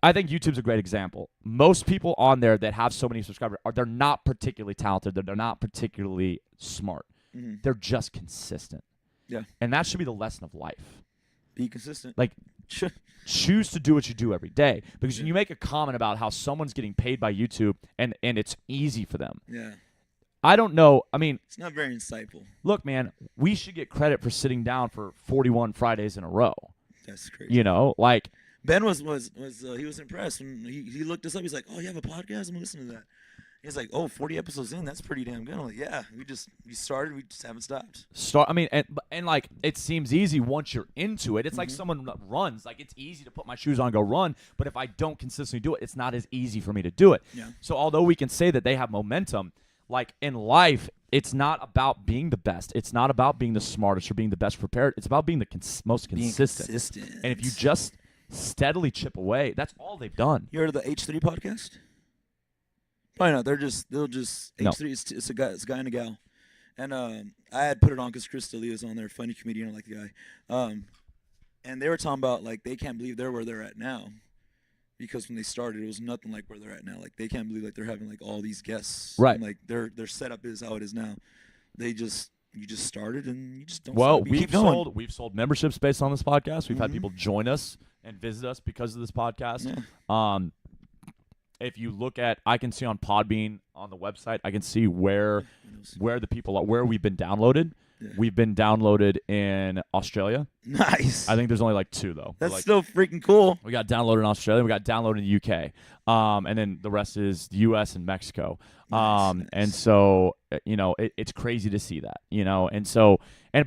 I think YouTube's a great example. Most people on there that have so many subscribers they're not particularly talented. They're not particularly smart. Mm-hmm. They're just consistent. Yeah, and that should be the lesson of life. Be consistent. Like. Choose to do what you do every day, because when you make a comment about how someone's getting paid by YouTube and it's easy for them. Yeah. I don't know. I mean, it's not very insightful. Look, man, we should get credit for sitting down for 41 Fridays in a row. That's crazy. Like Ben was he was impressed when he looked us up. He's like, "Oh, you have a podcast? I'm gonna listen to that." He's like, 40 episodes in, that's pretty damn good. I'm like, yeah, we started, we just haven't stopped. I mean, and like, it seems easy once you're into it. It's like someone that runs. Like, it's easy to put my shoes on and go run, but if I don't consistently do it, it's not as easy for me to do it. Yeah. So although we can say that they have momentum, like in life, it's not about being the best. It's not about being the smartest or being the best prepared. It's about being the most consistent. And if you just steadily chip away, that's all they've done. You heard of the H3 podcast? Probably not. They'll just H3. It's a guy and a gal, and I had put it on because Chris D'Elia's on there, funny comedian, I like the guy. And they were talking about like they can't believe they're where they're at now, because when they started, it was nothing like where they're at now. Like they can't believe like they're having like all these guests. Right. And, like their setup is how it is now. You just started and you just don't. Well, stop. we've sold memberships based on this podcast. We've had people join us and visit us because of this podcast. Yeah. If you look at, I can see on Podbean on the website, I can see where the people are, where we've been downloaded. Yeah. We've been downloaded in Australia. Nice. I think there's only like 2 though. That's still freaking cool. We got downloaded in Australia. We got downloaded in the UK. And then the rest is the US and Mexico. Nice. And so, it's crazy to see that,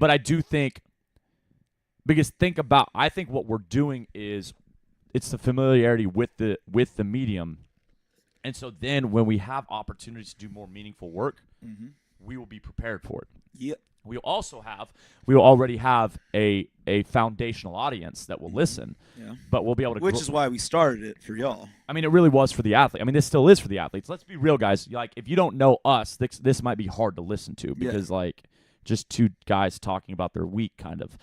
but I do think, because I think what we're doing is, it's the familiarity with the medium. And so then when we have opportunities to do more meaningful work, we will be prepared for it. Yep. We will already have a foundational audience that will listen. Yeah. But we'll be able to Which is why we started it for y'all. I mean, it really was for the athlete. I mean, this still is for the athletes. Let's be real, guys. Like, if you don't know us, this might be hard to listen to, because like just two guys talking about their week, kind of.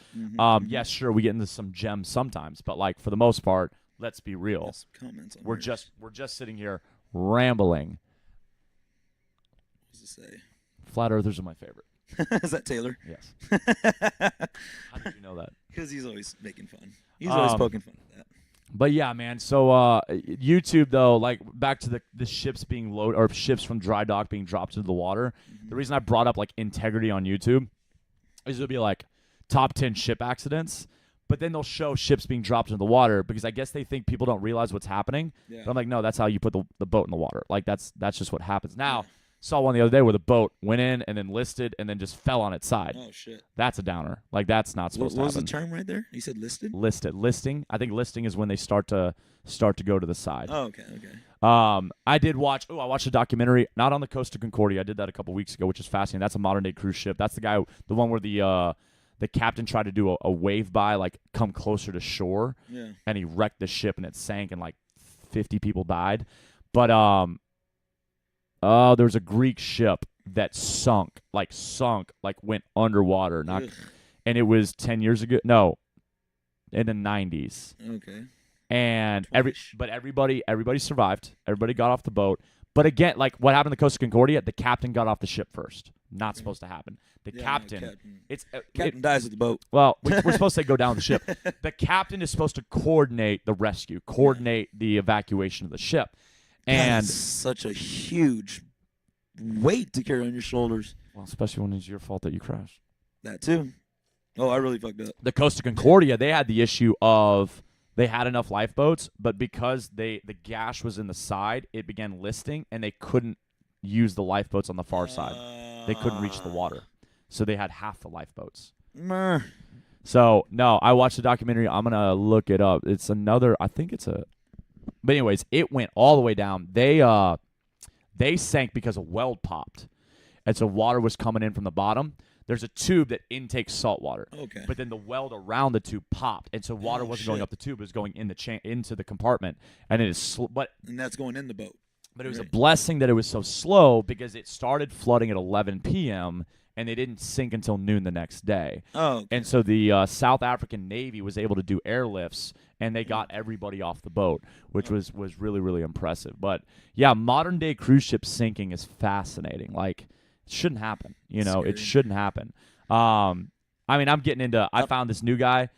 Yes, sure, we get into some gems sometimes, but like for the most part, let's be real. Yes, comments on We're here. just sitting here rambling. What does it say? Flat earthers are my favorite. Is that Taylor? Yes. How did you know that? Because he's always making fun. He's always poking fun at that. But yeah, man. So YouTube though, like back to the ships being loaded or ships from dry dock being dropped into the water. The reason I brought up like integrity on YouTube is it'll be like top 10 ship accidents, but then they'll show ships being dropped into the water because I guess they think people don't realize what's happening. Yeah. But I'm like, no, that's how you put the boat in the water. Like that's just what happens. Now, saw one the other day where the boat went in and then listed and then just fell on its side. Oh shit. That's a downer. Like that's not supposed to happen. What was the term right there? You said listed? Listing. I think listing is when they start to go to the side. Oh, okay. I did watch. I watched a documentary, not on the Costa Concordia. I did that a couple weeks ago, which is fascinating. That's a modern day cruise ship. That's the one where the captain tried to do a wave by, like come closer to shore. Yeah. And he wrecked the ship and it sank and like 50 people died. But there was a Greek ship that sunk, like went underwater, and it was 10 years ago. No, in the 90s. Okay. And everybody survived. Everybody got off the boat. But again, like what happened to the Costa Concordia, the captain got off the ship first. Not supposed to happen. The captain dies with the boat. Well, we're supposed to say go down the ship. The captain is supposed to coordinate the rescue, coordinate the evacuation of the ship. And that's such a huge weight to carry on your shoulders. Well, especially when it's your fault that you crashed. That too. Oh, I really fucked up. The Costa Concordia, they had the issue of they had enough lifeboats, but because the gash was in the side, it began listing, and they couldn't use the lifeboats on the far side. They couldn't reach the water, so they had half the lifeboats. So no, I watched the documentary. I'm gonna look it up. It's another. I think it's a. But anyways, it went all the way down. They sank because a weld popped, and so water was coming in from the bottom. There's a tube that intakes salt water. Okay. But then the weld around the tube popped, and so water wasn't going up the tube; it was going in the into the compartment, and it is. And that's going in the boat. But it was a blessing that it was so slow because it started flooding at 11 p.m. and they didn't sink until noon the next day. Oh. Okay. And so the South African Navy was able to do airlifts, and they got everybody off the boat, which was really, really impressive. But, yeah, modern-day cruise ship sinking is fascinating. Like, it shouldn't happen. You know, it shouldn't happen. I mean, I'm getting into – I found this new guy.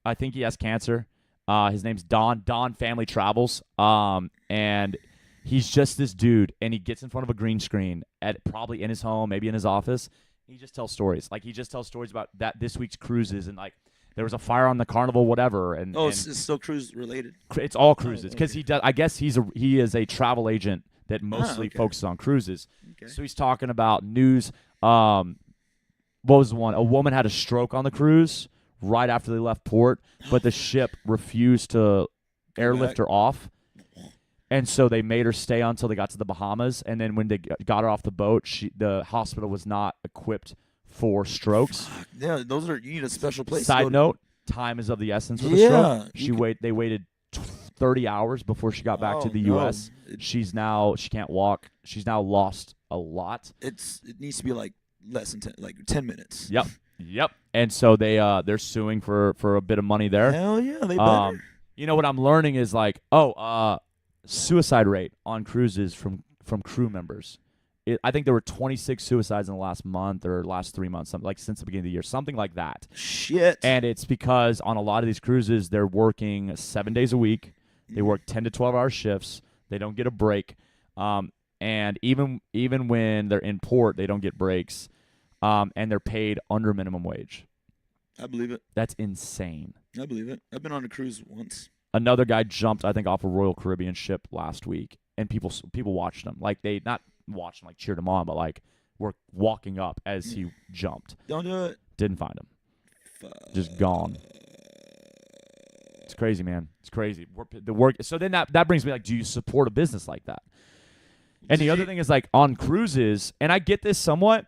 I think he has cancer. His name's Don. Don Family Travels. And – he's just this dude, and he gets in front of a green screen probably in his home, maybe in his office. He just tells stories. Like, he just tells stories about this week's cruises, and, like, there was a fire on the Carnival, whatever. And it's still cruise related? It's all cruises because he does. I guess he is a travel agent that mostly focuses on cruises. Okay. So he's talking about news. What was the one? A woman had a stroke on the cruise right after they left port, but the ship refused to airlift her off. And so they made her stay until they got to the Bahamas. And then when they got her off the boat, the hospital was not equipped for strokes. Fuck. Yeah, you need a special place. Side note, time is of the essence with a stroke. They waited 30 hours before she got back to the U.S. She can't walk. She's now lost a lot. It needs to be like less than 10 minutes. Yep. And so they're suing for a bit of money there. Hell yeah, they better. You know what I'm learning is like, suicide rate on cruises from crew members. I think there were 26 suicides in the last month or last 3 months, something like since the beginning of the year, something like that. Shit. And it's because on a lot of these cruises, they're working 7 days a week. They work 10 to 12-hour shifts. They don't get a break. And even when they're in port, they don't get breaks. And they're paid under minimum wage. I believe it. That's insane. I believe it. I've been on a cruise once. Another guy jumped, I think, off a Royal Caribbean ship last week, and people watched him. Like, they not watched him, like, cheered him on, but, like, were walking up as he jumped. Don't do it. Didn't find him. Just gone. It's crazy, man. It's crazy. So then that brings me, like, do you support a business like that? And the other thing is, like, on cruises, and I get this somewhat,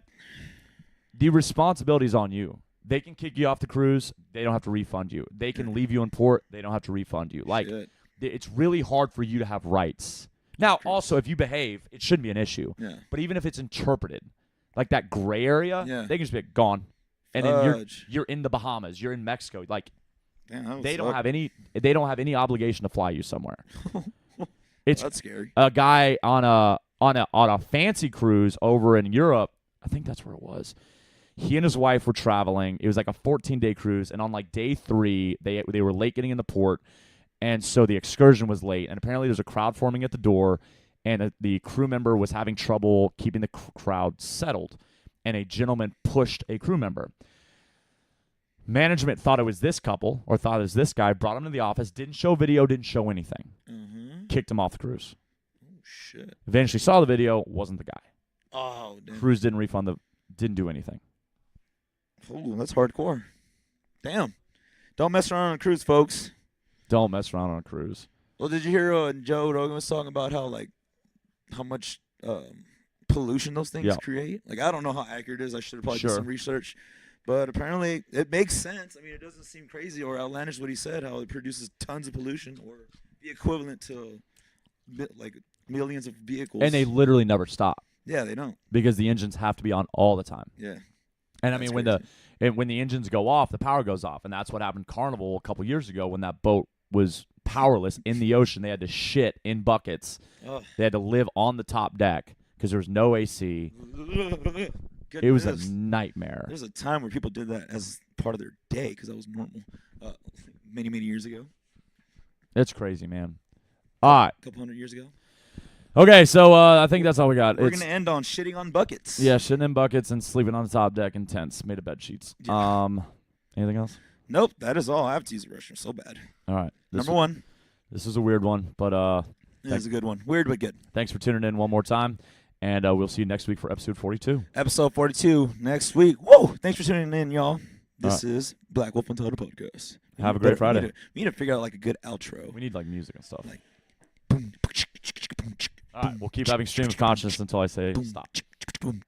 the responsibility is on you. They can kick you off the cruise. They don't have to refund you. They can leave you in port. They don't have to refund you. Like, it's really hard for you to have rights. Now, also, if you behave, it shouldn't be an issue. Yeah. But even if it's interpreted, like that gray area, Yeah. they can just be gone. And then Fudge. you're in the Bahamas, you're in Mexico. Like Damn, that would they don't suck. have any obligation to fly you somewhere. It's That's scary. a guy on a fancy cruise over in Europe. I think that's where it was. He and his wife were traveling. It was like a 14-day cruise, and on like day 3, they were late getting in the port, and so the excursion was late. And apparently, there's a crowd forming at the door, and the crew member was having trouble keeping the crowd settled, and a gentleman pushed a crew member. Management thought it was this couple, or thought it was this guy, brought him to the office, didn't show video, didn't show anything, kicked him off the cruise. Oh shit. Eventually saw the video, wasn't the guy. Oh damn. Cruise didn't refund didn't do anything. Ooh, that's hardcore. Damn. Don't mess around on a cruise, folks. Don't mess around on a cruise. Well, did you hear Joe Rogan was talking about how much pollution those things Yeah. create? Like, I don't know how accurate it is. I should have probably done Sure. some research. But apparently it makes sense. I mean, it doesn't seem crazy or outlandish what he said, how it produces tons of pollution or the equivalent to like millions of vehicles. And they literally never stop yeah, they don't. because the engines have to be on all the time. Yeah. And I That's mean, when the engines go off, the power goes off, and that's what happened Carnival a couple years ago when that boat was powerless in the ocean. They had to shit in buckets. Ugh. They had to live on the top deck because there was no AC. It was a nightmare. There's a time where people did that as part of their day because that was normal many, many years ago. It's crazy, man. All right. A couple hundred years ago. Okay, so I think that's all we got. We're going to end on shitting on buckets. Yeah, shitting in buckets and sleeping on the top deck in tents made of bed sheets. Yeah. Anything else? Nope, that is all. I have to use the restroom so bad. All right. Number one. This is a weird one, but It is a good one. Weird, but good. thanks for tuning in one more time, and we'll see you next week for episode 42. Episode 42 next week. Whoa! Thanks for tuning in, y'all. This is Black Wolf and Total Podcast. Have a great Friday. We need to figure out like a good outro. We need like music and stuff. Like- All right, we'll keep having stream of consciousness until I say stop. Boom.